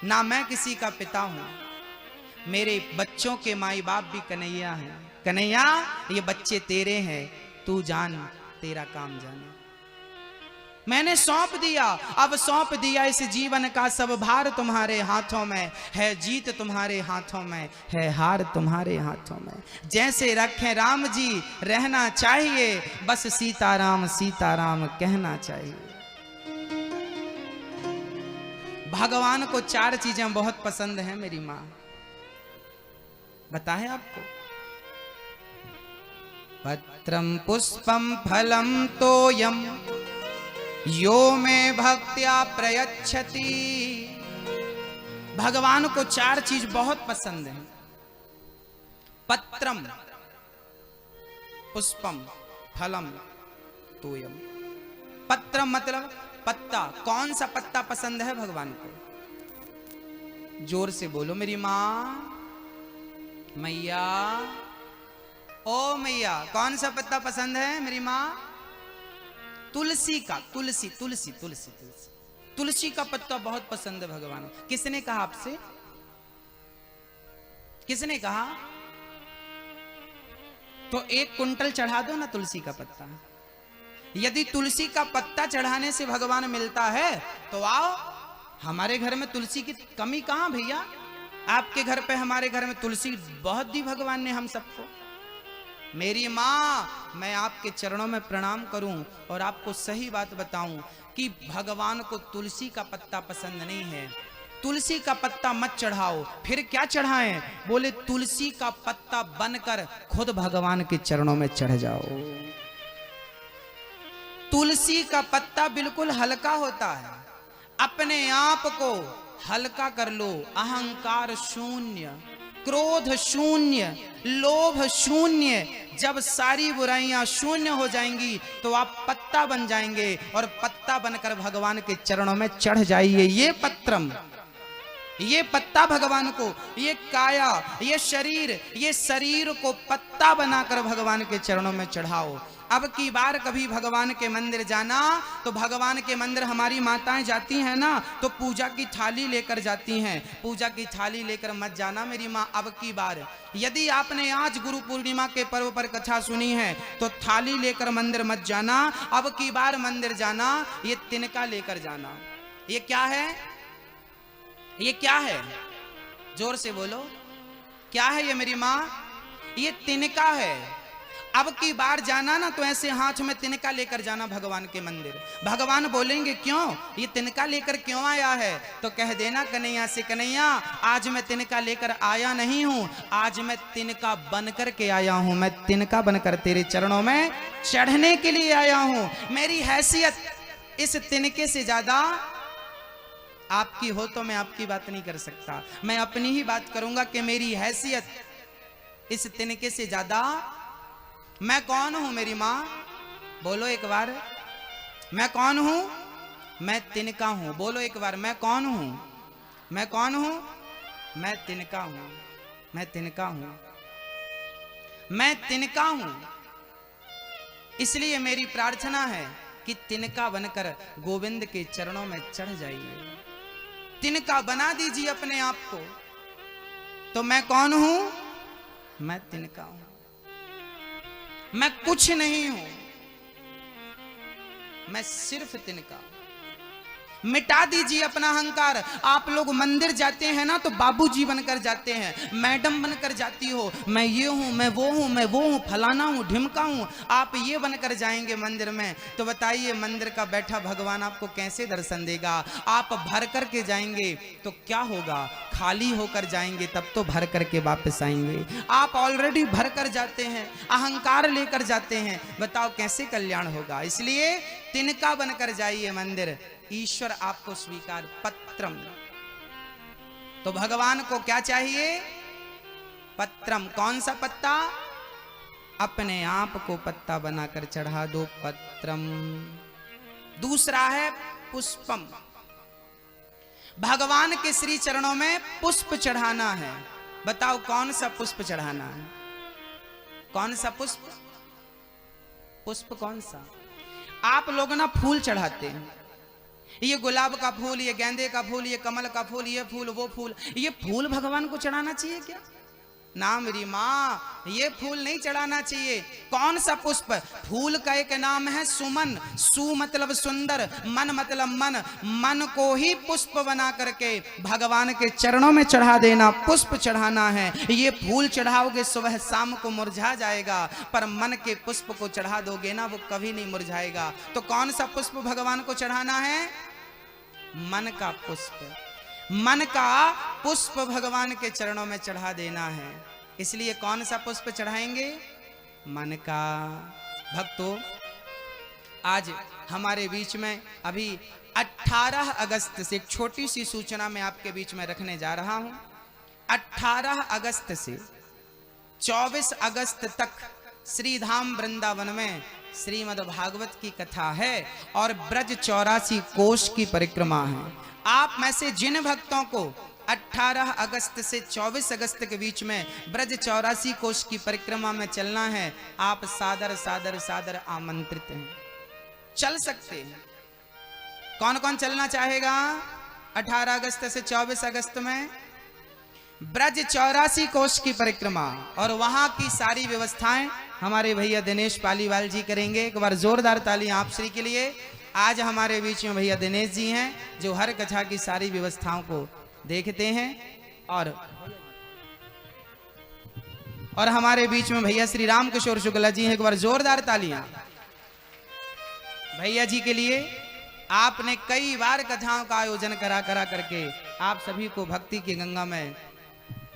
ना मैं किसी का पिता हूं। मेरे बच्चों के माई बाप भी कन्हैया हैं। कन्हैया ये बच्चे तेरे हैं, तू जान, तेरा काम जाने। मैंने सौंप दिया, अब सौंप दिया इस जीवन का सब भार तुम्हारे हाथों में है, जीत तुम्हारे हाथों में है, हार तुम्हारे हाथों में। जैसे रखे राम जी रहना चाहिए, बस सीताराम सीताराम कहना चाहिए। भगवान को 4 चीजें बहुत पसंद हैं मेरी मां, बताए आपको? पत्रम पुष्पम फलम तोयम यो में भक्त्या प्रयच्छति। भगवान को 4 चीज बहुत पसंद है। पत्रम, पुष्पम, फलम, तोयम। पत्रम मतलब पत्ता। कौन सा पत्ता पसंद है भगवान को? जोर से बोलो मेरी मां, मैया, ओ मैया, कौन सा पत्ता पसंद है मेरी मां? तुलसी का। तुलसी तुलसी तुलसी तुलसी तुलसी का पत्ता बहुत पसंद है भगवान को। किसने कहा आपसे? किसने कहा? तो 1 कुंटल चढ़ा दो ना तुलसी का पत्ता। यदि तुलसी का पत्ता चढ़ाने से भगवान मिलता है तो आओ, हमारे घर में तुलसी की कमी कहां भैया? आपके घर पे, हमारे घर में तुलसी बहुत दी भगवान ने हम सबको। मेरी मां, मैं आपके चरणों में प्रणाम करूं और आपको सही बात बताऊं कि भगवान को तुलसी का पत्ता पसंद नहीं है। तुलसी का पत्ता मत चढ़ाओ, फिर क्या चढ़ाएं? बोले तुलसी का पत्ता बनकर खुद भगवान के चरणों में चढ़ जाओ। तुलसी का पत्ता बिल्कुल हल्का होता है, अपने आप को हल्का कर लो। अहंकार शून्य, क्रोध शून्य, लोभ शून्य। जब सारी बुराइयां शून्य हो जाएंगी तो आप पत्ता बन जाएंगे और पत्ता बनकर भगवान के चरणों में चढ़ जाइए। ये पत्रम, ये पत्ता भगवान को, ये काया, ये शरीर को पत्ता बनाकर भगवान के चरणों में चढ़ाओ। अब की बार कभी भगवान के मंदिर जाना तो भगवान के मंदिर हमारी माताएं जाती हैं ना, तो पूजा की थाली लेकर जाती हैं। पूजा की थाली लेकर मत जाना मेरी माँ। अब की बार यदि आपने आज गुरु पूर्णिमा के पर्व पर कथा सुनी है तो थाली लेकर मंदिर मत जाना। अब की बार मंदिर जाना ये तिनका लेकर जाना। ये क्या है? ये क्या है? जोर से बोलो, क्या है ये मेरी माँ? ये तिनका है। अब की बार जाना ना तो ऐसे हाथ में तिनका लेकर जाना भगवान के मंदिर। भगवान बोलेंगे क्यों ये तिनका लेकर क्यों आया है? तो कह देना कन्हैया से, कन्हैया आज मैं तिनका लेकर आया नहीं हूं, आज मैं तिनका बनकर के आया हूं। मैं तिनका बनकर तेरे चरणों में चढ़ने के लिए आया हूं। मेरी हैसियत इस तिनके से ज्यादा आपकी हो तो मैं आपकी बात नहीं कर सकता। मैं अपनी ही बात करूंगा कि मेरी हैसियत इस तिनके से ज्यादा। मैं कौन हूं मेरी माँ? बोलो एक बार, मैं कौन हूं? मैं तिनका हूं। बोलो एक बार, मैं कौन हूं? मैं कौन हूं? मैं तिनका हूं। मैं तिनका हूं। मैं तिनका हूं। इसलिए मेरी प्रार्थना है कि तिनका बनकर गोविंद के चरणों में चढ़ जाइए। तिनका बना दीजिए अपने आप को। तो मैं कौन हूं? मैं तिनका हूं। मैं कुछ नहीं हूं, मैं सिर्फ तिनका हूं। मिटा दीजिए अपना अहंकार। आप लोग मंदिर जाते हैं ना तो बाबूजी बनकर जाते हैं, मैडम बनकर जाती हो, मैं ये हूं, मैं वो हूं, मैं वो हूं, फलाना हूं, ढिमका हूं। आप ये बनकर जाएंगे मंदिर में तो बताइए मंदिर का बैठा भगवान आपको कैसे दर्शन देगा? आप भर करके जाएंगे तो क्या होगा? खाली होकर जाएंगे तब तो भर करके वापस आएंगे। आप ऑलरेडी भर कर जाते हैं, अहंकार लेकर जाते हैं, बताओ कैसे कल्याण होगा? इसलिए तिनका बनकर जाइए मंदिर, ईश्वर आपको स्वीकार। पत्रम, तो भगवान को क्या चाहिए? पत्रम। कौन सा पत्ता? अपने आप को पत्ता बनाकर चढ़ा दो, पत्रम। दूसरा है पुष्पम। भगवान के श्री चरणों में पुष्प चढ़ाना है। बताओ कौन सा पुष्प चढ़ाना है? कौन सा पुष्प? पुष्प कौन सा? आप लोग ना फूल चढ़ाते हैं, ये गुलाब का फूल, ये गेंदे का फूल, ये कमल का फूल, ये फूल, वो फूल। ये फूल भगवान को चढ़ाना चाहिए क्या? ना मेरी माँ, ये फूल नहीं चढ़ाना चाहिए। कौन सा पुष्प? फूल का एक नाम है सुमन। सु मतलब सुंदर, मन मतलब मन। मन को ही पुष्प बना करके भगवान के चरणों में चढ़ा देना, पुष्प चढ़ाना है। ये फूल चढ़ाओगे सुबह शाम को मुरझा जाएगा, पर मन के पुष्प को चढ़ा दोगे ना वो कभी नहीं मुरझाएगा। तो कौन सा पुष्प भगवान को चढ़ाना है? मन का पुष्प। मन का पुष्प भगवान के चरणों में चढ़ा देना है। इसलिए कौन सा पुष्प चढ़ाएंगे? मन का। भक्तों, आज हमारे बीच में अभी 18 अगस्त से एक छोटी सी सूचना मैं आपके बीच में रखने जा रहा हूं। 18 अगस्त से 24 अगस्त तक श्रीधाम वृंदावन में श्रीमद् भागवत की कथा है और ब्रज 84 कोष की परिक्रमा है। आप में से जिन भक्तों को 18 अगस्त से 24 अगस्त के बीच में ब्रज 84 कोष की परिक्रमा में चलना है, आप सादर सादर सादर आमंत्रित हैं। चल सकते हैं। कौन कौन चलना चाहेगा 18 अगस्त से 24 अगस्त में? ब्रज 84 कोष की परिक्रमा और वहां की सारी व्यवस्थाएं हमारे भैया दिनेश पालीवाल जी करेंगे। एक बार जोरदार ताली आप श्री के लिए। आज हमारे बीच में भैया दिनेश जी हैं जो हर कथा की सारी व्यवस्थाओं को देखते हैं और हमारे बीच में भैया श्री राम किशोर शुक्ला जी हैं। एक बार जोरदार तालियां भैया जी के लिए। आपने कई बार कथाओं का आयोजन करा करके आप सभी को भक्ति की गंगा में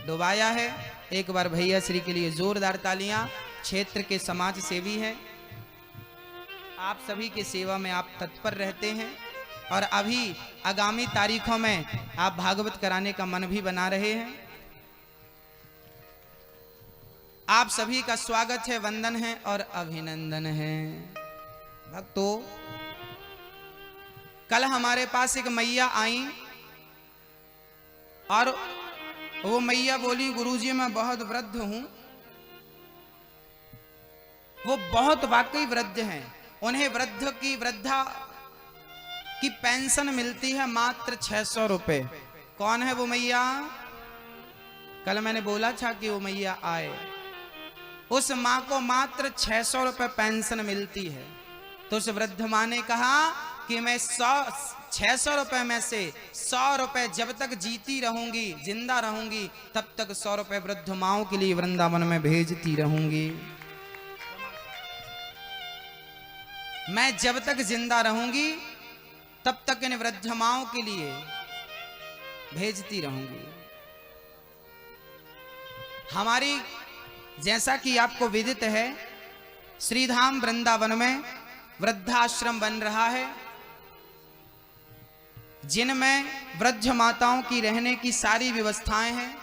डुबाया है। एक बार भैया श्री के लिए जोरदार तालियां। क्षेत्र के समाज सेवी हैं, आप सभी के सेवा में आप तत्पर रहते हैं और अभी आगामी तारीखों में आप भागवत कराने का मन भी बना रहे हैं। आप सभी का स्वागत है, वंदन है और अभिनंदन है। भक्तों, कल हमारे पास एक मैया आई और वो मैया बोली गुरुजी मैं बहुत वृद्ध हूं। वो बहुत वाकई वृद्ध हैं, उन्हें वृद्धा की पेंशन मिलती है मात्र 600 रुपए। कौन है वो मैया? कल मैंने बोला था कि वो मैया आए। उस माँ को मात्र 600 रुपए पेंशन मिलती है। तो उस वृद्ध माँ ने कहा कि मैं 600 रुपए में से 100 रुपए जब तक जीती रहूंगी, जिंदा रहूंगी, तब तक 100 रुपए वृद्ध माओं के लिए वृंदावन में भेजती रहूंगी। मैं जब तक जिंदा रहूंगी तब तक इन वृद्ध माओं के लिए भेजती रहूंगी। हमारी, जैसा कि आपको विदित है, श्रीधाम वृंदावन में वृद्धाश्रम बन रहा है, जिनमें वृद्ध माताओं की रहने की सारी व्यवस्थाएं हैं,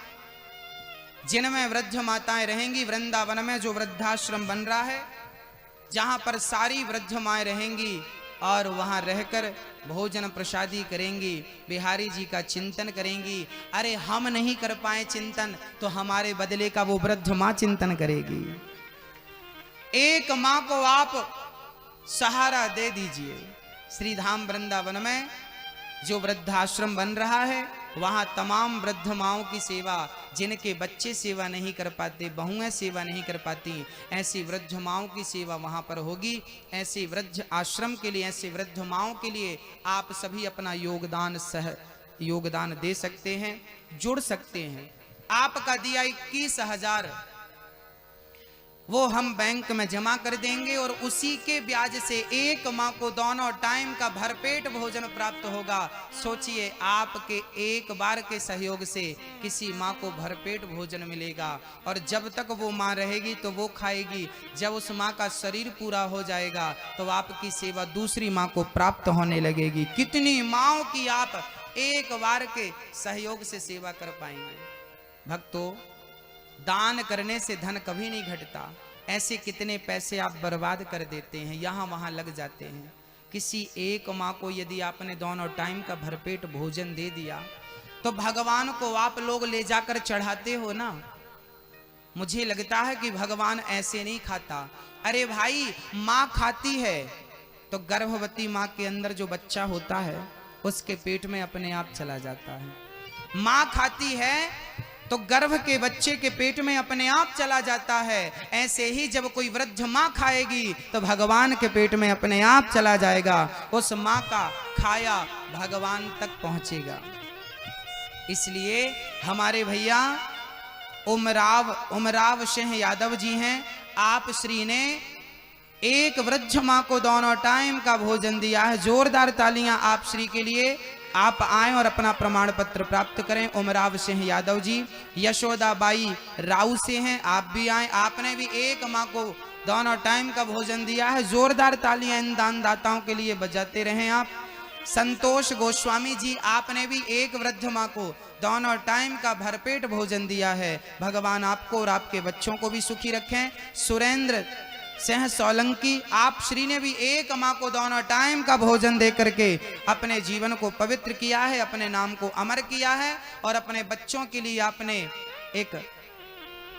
जिनमें वृद्ध माताएं रहेंगी। वृंदावन में जो वृद्धाश्रम बन रहा है, जहां पर सारी वृद्ध माएं रहेंगी और वहां रहकर भोजन प्रसादी करेंगी, बिहारी जी का चिंतन करेंगी। अरे हम नहीं कर पाए चिंतन तो हमारे बदले का वो वृद्ध मां चिंतन करेगी। एक मां को आप सहारा दे दीजिए। श्रीधाम वृंदावन में जो वृद्धाश्रम बन रहा है, वहां तमाम वृद्ध माओं की सेवा, जिनके बच्चे सेवा नहीं कर पाते, बहुएं सेवा नहीं कर पाती, ऐसी वृद्ध माओं की सेवा वहां पर होगी। ऐसे वृद्ध आश्रम के लिए, ऐसे वृद्ध माओं के लिए आप सभी अपना योगदान दे सकते हैं, जुड़ सकते हैं। आपका दिया 21,000 वो हम बैंक में जमा कर देंगे और उसी के ब्याज से एक माँ को दोनों टाइम का भरपेट भोजन प्राप्त होगा। सोचिए, आपके एक बार के सहयोग से किसी माँ को भरपेट भोजन मिलेगा, और जब तक वो माँ रहेगी तो वो खाएगी। जब उस माँ का शरीर पूरा हो जाएगा तो आपकी सेवा दूसरी माँ को प्राप्त होने लगेगी। कितनी माँओं की आप एक बार के सहयोग से सेवा कर पाएंगे। भक्तों, दान करने से धन कभी नहीं घटता। ऐसे कितने पैसे आप बर्बाद कर देते हैं, यहाँ वहाँ लग जाते हैं। किसी एक माँ को यदि आपने दोनों टाइम का भरपेट भोजन दे दिया तो भगवान को आप लोग ले जाकर चढ़ाते हो ना। मुझे लगता है कि भगवान ऐसे नहीं खाता। अरे भाई, माँ खाती है तो गर्भवती माँ के अंदर जो बच्चा होता है उसके पेट में अपने आप चला जाता है। माँ खाती है तो गर्भ के बच्चे के पेट में अपने आप चला जाता है। ऐसे ही जब कोई वृद्ध माँ खाएगी तो भगवान के पेट में अपने आप चला जाएगा। उस माँ का खाया भगवान तक पहुंचेगा। इसलिए हमारे भैया उमराव सिंह यादव जी हैं, आप श्री ने एक वृद्ध माँ को दोनों टाइम का भोजन दिया है। जोरदार तालियां आप श्री के लिए। आप आएं और अपना प्रमाण पत्र प्राप्त करें। उमराव सिंह यादव जी यशोदाबाई राव से हैं, आप भी आएं। आपने भी एक माँ को दोनों टाइम का भोजन दिया है। जोरदार तालियां इन दानदाताओं के लिए बजाते रहें आप। संतोष गोस्वामी जी, आपने भी एक वृद्ध माँ को दोनों टाइम का भरपेट भोजन दिया है। भगवान आपको और आपके बच्चों को भी सुखी रखें। सुरेंद्र सिंह सोलंकी, आप श्री ने भी एक माँ को दोनों टाइम का भोजन दे करके अपने जीवन को पवित्र किया है, अपने नाम को अमर किया है, और अपने बच्चों के लिए आपने एक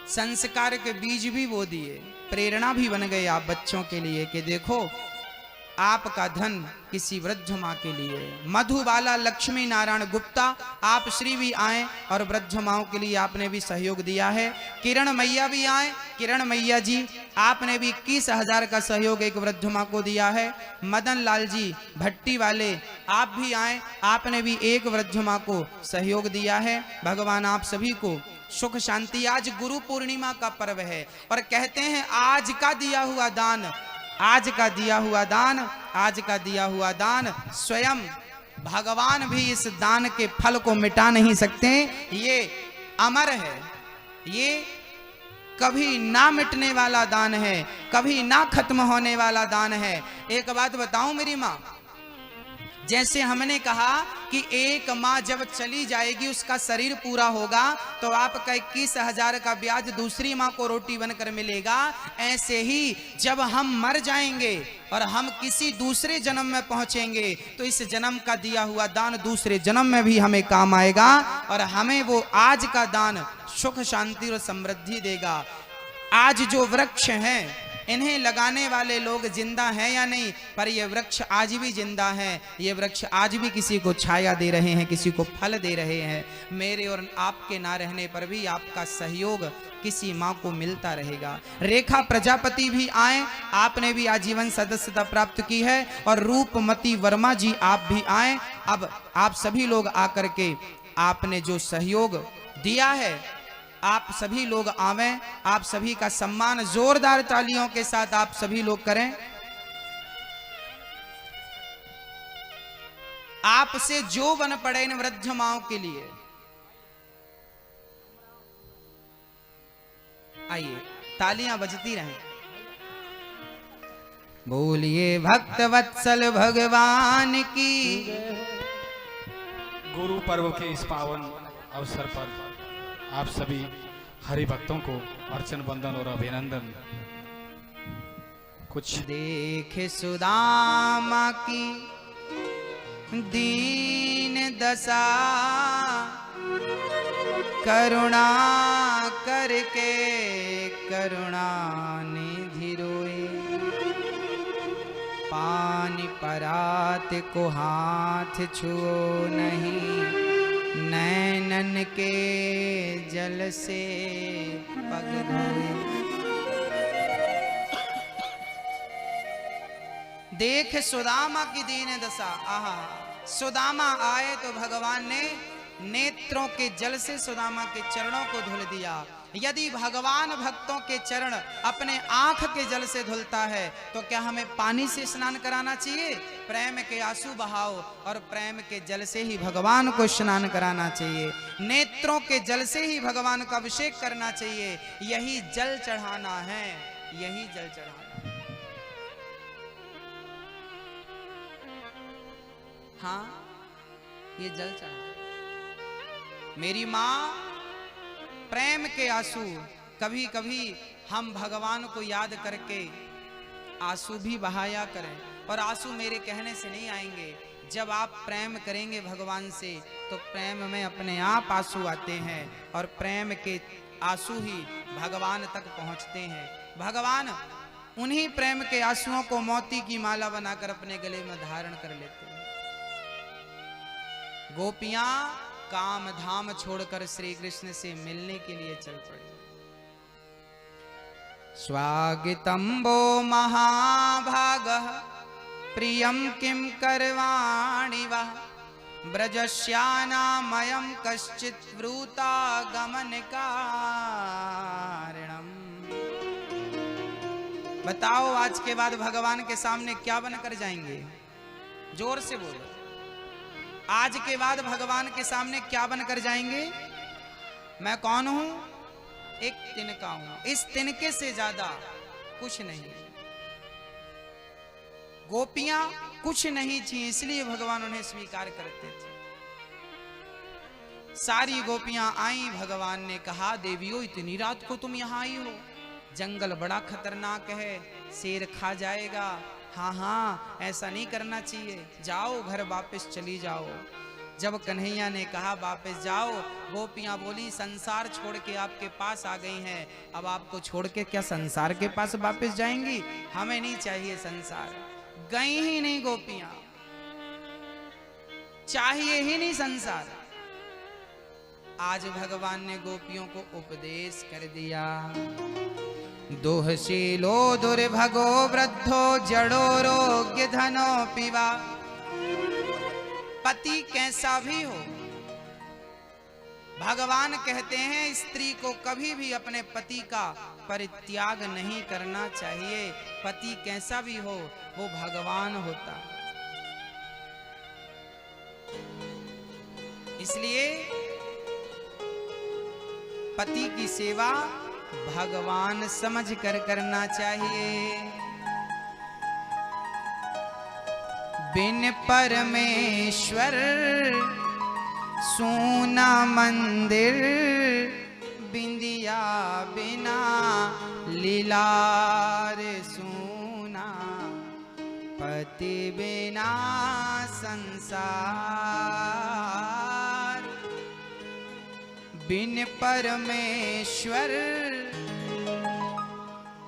संस्कार के बीज भी बो दिए, प्रेरणा भी बन गए आप बच्चों के लिए कि देखो आपका धन किसी वृद्ध माँ के लिए। मधुबाला लक्ष्मी नारायण गुप्ता, आप श्री भी आए और वृद्ध माँओं के लिए आपने भी सहयोग दिया है। किरण मैया भी आए। किरण मैया जी, आपने भी 21,000 का सहयोग एक वृद्ध माँ को दिया है। मदन लाल जी भट्टी वाले, आप भी आए, आपने भी एक वृद्ध माँ को सहयोग दिया है। भगवान आप सभी को सुख शांति। आज गुरु पूर्णिमा का पर्व है और कहते हैं आज का दिया हुआ दान, आज का दिया हुआ दान, आज का दिया हुआ दान, स्वयं भगवान भी इस दान के फल को मिटा नहीं सकते। ये अमर है, ये कभी ना मिटने वाला दान है, कभी ना खत्म होने वाला दान है। एक बात बताऊं मेरी माँ, जैसे हमने कहा कि एक माँ जब चली जाएगी उसका शरीर पूरा होगा तो आपका 21,000 का ब्याज दूसरी माँ को रोटी बनकर मिलेगा। ऐसे ही जब हम मर जाएंगे और हम किसी दूसरे जन्म में पहुंचेंगे तो इस जन्म का दिया हुआ दान दूसरे जन्म में भी हमें काम आएगा और हमें वो आज का दान सुख शांति और समृद्धि देगा। आज जो वृक्ष हैं इन्हें लगाने वाले लोग जिंदा हैं या नहीं, पर ये वृक्ष आज भी जिंदा हैं। ये वृक्ष आज भी किसी को छाया दे रहे हैं, किसी को फल दे रहे हैं। मेरे और आपके ना रहने पर भी आपका सहयोग किसी माँ को मिलता रहेगा। रेखा प्रजापति भी आए, आपने भी आजीवन सदस्यता प्राप्त की है, और रूपमती वर्मा जी आप भी आए। अब आप सभी लोग आकर के आपने जो सहयोग दिया है, आप सभी लोग आवें। आप सभी का सम्मान जोरदार तालियों के साथ आप सभी लोग करें। आपसे जो बन पड़े इन वृद्ध माओं के लिए, आइए तालियां बजती रहें। बोलिए भक्त वत्सल भगवान की। गुरु पर्व के इस पावन अवसर पर आप सभी हरि भक्तों को अर्चन बंदन और अभिनंदन। कुछ देखे सुदामा की दीन दशा, करुणा करके करुणा निधि रोए। पानी परात को हाथ छुओ नहीं, नैनन के जल से पग धोए। देख सुदामा की दीन दशा। आहा, सुदामा आए तो भगवान ने नेत्रों के जल से सुदामा के चरणों को धुल दिया। यदि भगवान भक्तों के चरण अपने आंख के जल से धुलता है तो क्या हमें पानी से स्नान कराना चाहिए? प्रेम के आंसू बहाओ और प्रेम के जल से ही भगवान को स्नान कराना चाहिए। नेत्रों के जल से ही भगवान का अभिषेक करना चाहिए। यही जल चढ़ाना है, यही जल चढ़ाना। हाँ, ये जल चढ़ाना। मेरी माँ, प्रेम के आंसू, कभी कभी हम भगवान को याद करके आंसू भी बहाया करें। और आंसू मेरे कहने से नहीं आएंगे। जब आप प्रेम करेंगे भगवान से तो प्रेम में अपने आप आंसू आते हैं और प्रेम के आंसू ही भगवान तक पहुंचते हैं। भगवान उन्हीं प्रेम के आंसुओं को मोती की माला बनाकर अपने गले में धारण कर लेते हैं। गोपियां काम धाम छोड़कर श्री कृष्ण से मिलने के लिए चल पड़ी। स्वागतम वो महाभागः प्रियम किम करवाणि वः, ब्रजस्यानामयं कश्चित् वृता गमन कारणम्। बताओ आज के बाद भगवान के सामने क्या बनकर जाएंगे? जोर से बोलो। आज के बाद भगवान के सामने क्या बनकर जाएंगे? मैं कौन हूं? एक तिनका हूं। इस तिनके से ज्यादा कुछ नहीं। गोपियां कुछ नहीं थी, इसलिए भगवान उन्हें स्वीकार करते थे। सारी गोपियां आई। भगवान ने कहा, देवियों इतनी रात को तुम यहां आई हो? जंगल बड़ा खतरनाक है, शेर खा जाएगा। हाँ हाँ, ऐसा नहीं करना चाहिए, जाओ घर वापस चली जाओ। जब कन्हैया ने कहा वापस जाओ, गोपियां बोली संसार छोड़ के आपके पास आ गई हैं, अब आपको छोड़ के क्या संसार के पास वापस जाएंगी? हमें नहीं चाहिए संसार। गई ही नहीं गोपियां, चाहिए ही नहीं संसार। आज भगवान ने गोपियों को उपदेश कर दिया। दोहशीलो दुर्भगो वृद्धो जड़ो रोग्य धनो पिवा। पति कैसा भी हो, भगवान कहते हैं स्त्री को कभी भी अपने पति का परित्याग नहीं करना चाहिए। पति कैसा भी हो, वो भगवान होता। इसलिए पति की सेवा भगवान समझ कर करना चाहिए। बिन परमेश्वर सूना मंदिर, बिंदिया बिना लीलार सूना। पति बिना संसार, बिन परमेश्वर।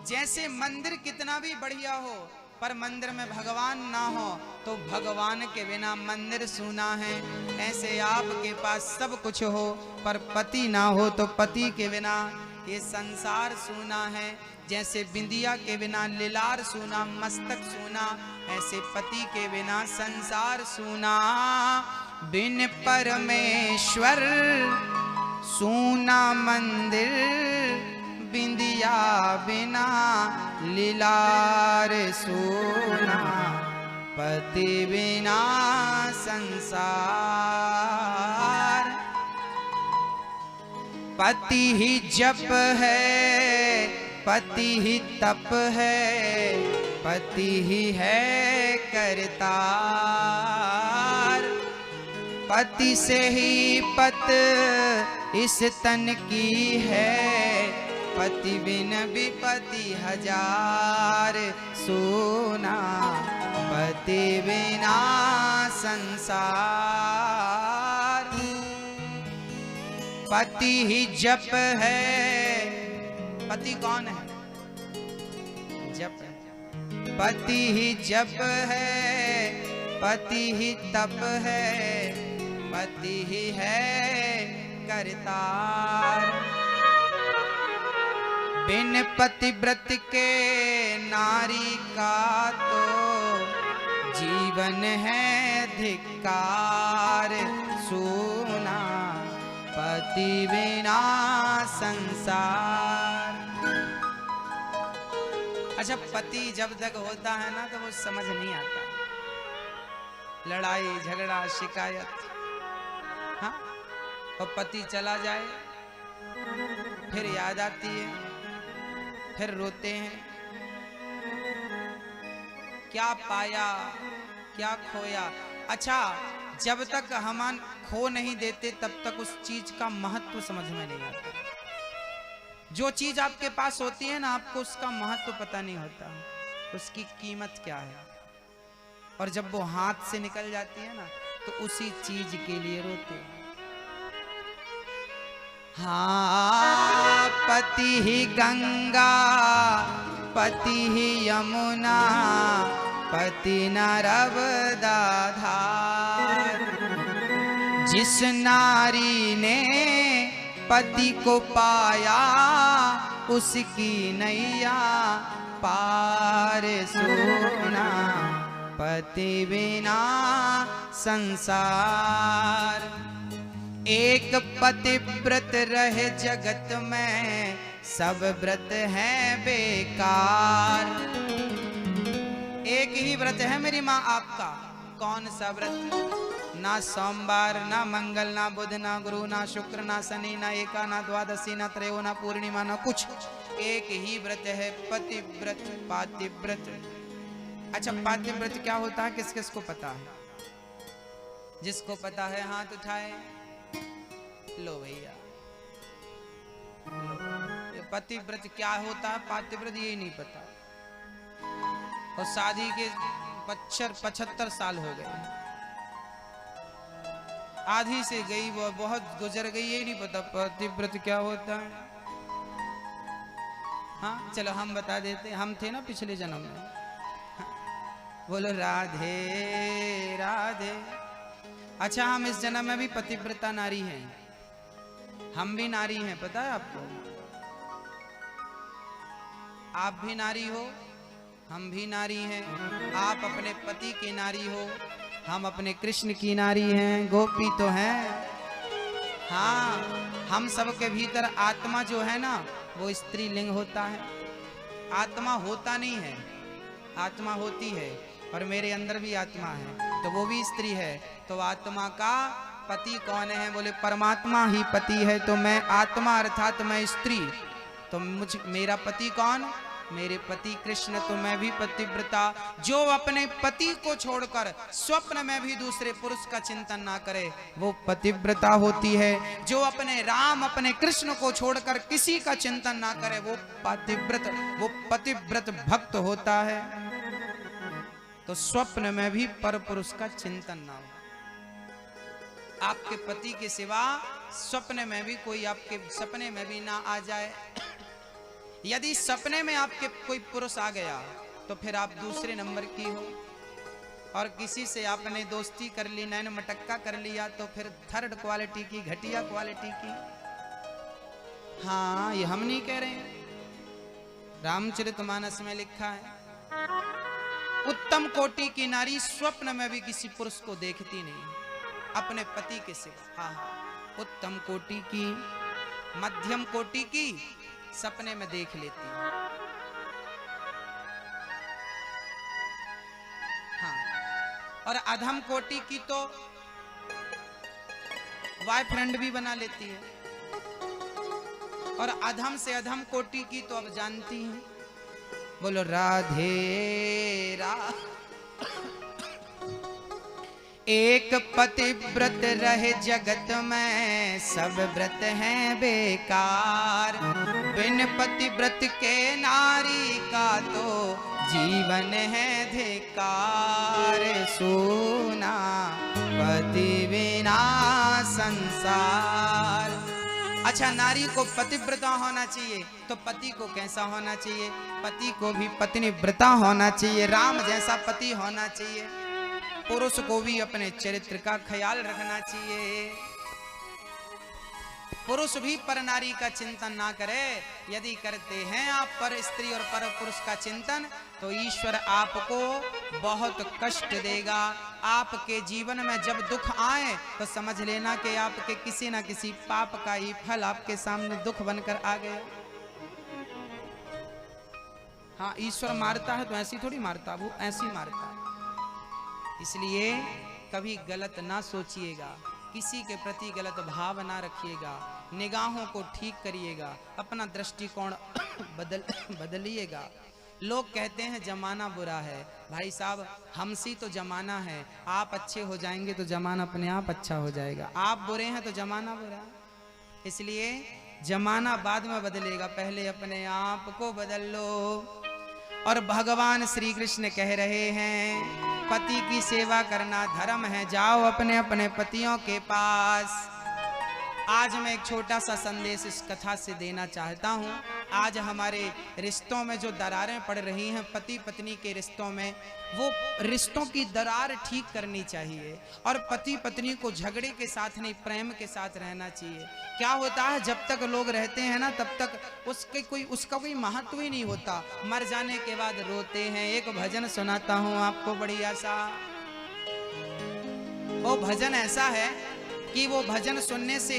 जैसे मंदिर कितना भी बढ़िया हो पर मंदिर में भगवान ना हो तो भगवान के बिना मंदिर सूना है, ऐसे आपके पास सब कुछ हो पर पति ना हो तो पति के बिना ये संसार सूना है। जैसे बिंदिया के बिना लीलार सूना, मस्तक सूना, ऐसे पति के बिना संसार सूना। बिन परमेश्वर सूना मंदिर, बिंदिया बिना लीलार सूना, पति बिना संसार। पति ही जप है, पति ही तप है, पति ही है करतार। पति से ही पत इस तन की है, पति बिन विपति हजार सोना, पति बिना संसार। पति ही जप है, पति कौन है? जप। पति ही जप है, पति ही तप है, पति ही है करतार। बिन पतिव्रत के नारी का तो जीवन है धिक्कार सोना, पति बिना संसार। अच्छा, पति जब तक होता है ना तो वो समझ नहीं आता, लड़ाई झगड़ा शिकायत, हाँ। और पति चला जाए फिर याद आती है, फिर रोते हैं, क्या पाया क्या खोया। अच्छा, जब तक हम खो नहीं देते तब तक उस चीज का महत्व समझ में नहीं आता। जो चीज आपके पास होती है ना, आपको उसका महत्व पता नहीं होता, उसकी कीमत क्या है। और जब वो हाथ से निकल जाती है ना तो उसी चीज के लिए रोते हैं। हाँ, पति ही गंगा, पति ही यमुना, पति नर्मदा धार। जिस नारी ने पति को पाया उसकी नैया पार सोना, पति बिना संसार। एक पतिव्रत रहे जगत में, सब व्रत है बेकार। एक ही व्रत है मेरी माँ आपका, कौन सा व्रत? ना सोमवार, ना मंगल, ना बुध, ना गुरु, ना शुक्र, ना शनि, ना एका, ना द्वादशी, ना त्रयो, ना पूर्णिमा, ना कुछ। एक ही व्रत है, पतिव्रत, पातिव्रत। अच्छा, पातिव्रत क्या होता है, किस किस को पता है? जिसको पता है हाथ उठाए। लो भैया, पतिव्रत क्या होता है, पातिव्रत ये नहीं पता। और शादी के 75 साल हो गए, आधी से गई, वो बहुत गुजर गई, ये नहीं पता पतिव्रत क्या होता है। हाँ चलो हम बता देते, हम थे ना पिछले जन्म में। बोलो राधे राधे। अच्छा, हम इस जन्म में भी पतिव्रता नारी हैं, हम भी नारी हैं, पता है आपको? आप भी नारी हो, हम भी नारी हैं। आप अपने पति की नारी हो, हम अपने कृष्ण की नारी हैं, गोपी तो हैं। हाँ, हम सबके भीतर आत्मा जो है ना वो स्त्रीलिंग होता है। आत्मा होता नहीं है, आत्मा होती है, और मेरे अंदर भी आत्मा है तो वो भी स्त्री है। तो आत्मा का पति कौन है? बोले परमात्मा ही पति है। तो मैं आत्मा अर्थात मैं स्त्री, तो मेरा पति कौन? मेरे पति कृष्ण। तो मैं भी पतिव्रता। जो अपने पति को छोड़कर स्वप्न में भी दूसरे पुरुष का चिंतन ना करे वो पतिव्रता होती है। जो अपने राम अपने कृष्ण को छोड़कर किसी का चिंतन ना करे वो पतिव्रत भक्त होता है। तो स्वप्न में भी पर पुरुष का चिंतन ना हो। आपके पति के सिवा स्वप्न में भी कोई आपके सपने में भी ना आ जाए। यदि सपने में आपके कोई पुरुष आ गया तो फिर आप दूसरे नंबर की हो, और किसी से आपने दोस्ती कर ली, नैन मटक्का कर लिया, तो फिर थर्ड क्वालिटी की, घटिया क्वालिटी की। हाँ, ये हम नहीं कह रहे हैं, रामचरितमानस में लिखा है। उत्तम कोटि की नारी स्वप्न में भी किसी पुरुष को देखती नहीं अपने पति के सिवा। हाँ हाँ, उत्तम कोटि की, मध्यम कोटि की सपने में देख लेती है। हाँ, और अधम कोटि की तो बॉयफ्रेंड भी बना लेती है, और अधम से अधम कोटि की तो अब जानती हैं। बोलो राधे रा। एक पतिव्रत रहे जगत में, सब व्रत हैं बेकार। बिन पतिव्रत के नारी का तो जीवन है धिकार। सोना पति बिना संसार। अच्छा, नारी को पतिव्रता होना चाहिए तो पति को कैसा होना चाहिए? पति को भी पत्नी व्रता होना चाहिए, राम जैसा पति होना चाहिए। पुरुष को भी अपने चरित्र का ख्याल रखना चाहिए। पुरुष भी पर नारी का चिंतन ना करे। यदि करते हैं आप पर स्त्री और पर पुरुष का चिंतन, तो ईश्वर आपको बहुत कष्ट देगा। आपके जीवन में जब दुख आए तो समझ लेना कि आपके किसी ना किसी पाप का ही फल आपके सामने दुख बनकर आ गया। हाँ, ईश्वर मारता है तो ऐसी थोड़ी मारता, वो ऐसी मारता है। इसलिए कभी गलत ना सोचिएगा, किसी के प्रति गलत भाव ना रखिएगा, निगाहों को ठीक करिएगा, अपना दृष्टिकोण बदलिएगा। लोग कहते हैं जमाना बुरा है। भाई साहब, हमसी तो जमाना है। आप अच्छे हो जाएंगे तो जमाना अपने आप अच्छा हो जाएगा। आप बुरे हैं तो जमाना बुरा है। इसलिए जमाना बाद में बदलेगा, पहले अपने आप को बदल लो। और भगवान श्री कृष्ण कह रहे हैं, पति की सेवा करना धर्म है, जाओ अपने अपने पतियों के पास। आज मैं एक छोटा सा संदेश इस कथा से देना चाहता हूँ। आज हमारे रिश्तों में जो दरारें पड़ रही हैं, पति पत्नी के रिश्तों में, वो रिश्तों की दरार ठीक करनी चाहिए। और पति पत्नी को झगड़े के साथ नहीं, प्रेम के साथ रहना चाहिए। क्या होता है, जब तक लोग रहते हैं ना, तब तक उसका कोई महत्व ही नहीं होता। मर जाने के बाद रोते हैं। एक भजन सुनाता हूँ आपको बढ़िया सा। वो भजन ऐसा है कि वो भजन सुनने से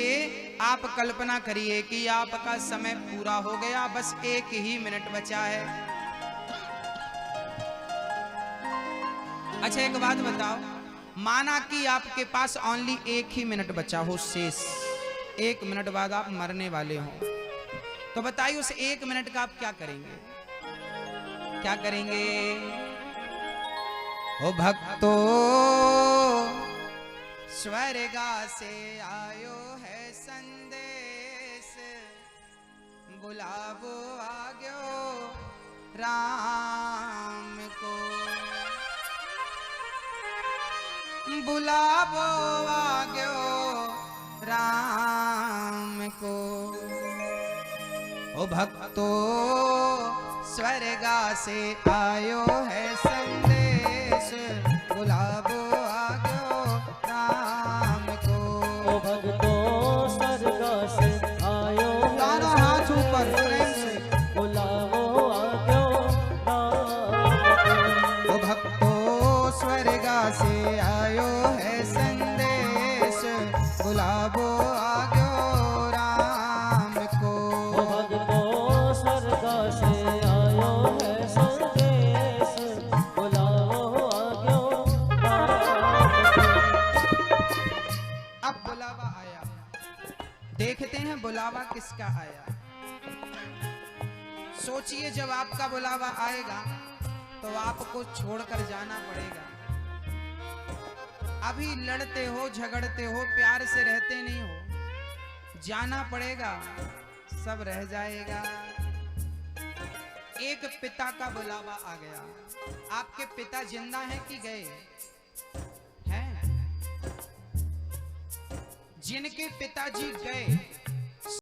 आप कल्पना करिए कि आपका समय पूरा हो गया, बस 1 ही मिनट बचा है। अच्छा, एक बात बताओ, माना कि आपके पास ओनली 1 ही मिनट बचा हो शेष, 1 मिनट बाद आप मरने वाले हो, तो बताइए उस 1 मिनट का आप क्या करेंगे? क्या करेंगे? ओ भक्तों, स्वर्गा से आयो है संदेश, बुलावो आग्यो राम को, बुलावो आग्यो राम को। ओ भक्तों, स्वर्गा से आयो है संदेश, बुलावो आग्यो राम को। ओ भक्तों, स्वर्गा से आयो है दोनों हाथ ऊपर प्रेम से, बुलावो आग्यो राम को। ओ भक्तों, स्वर्गा से आयो है संदेश, बुलावो आग्यो राम को। ओ भक्तों, स्वर्गा से आयो है संदेश, बुलावो आग्यो राम को। अब बुलावा आया, देखते हैं बुलावा किसका आया। सोचिए, जब आपका बुलावा आएगा तो आपको छोड़कर जाना पड़ेगा। अभी लड़ते हो, झगड़ते हो, प्यार से रहते नहीं हो, जाना पड़ेगा, सब रह जाएगा। एक पिता का बुलावा आ गया। आपके पिता जिंदा हैं कि गए हैं? जिनके पिताजी गए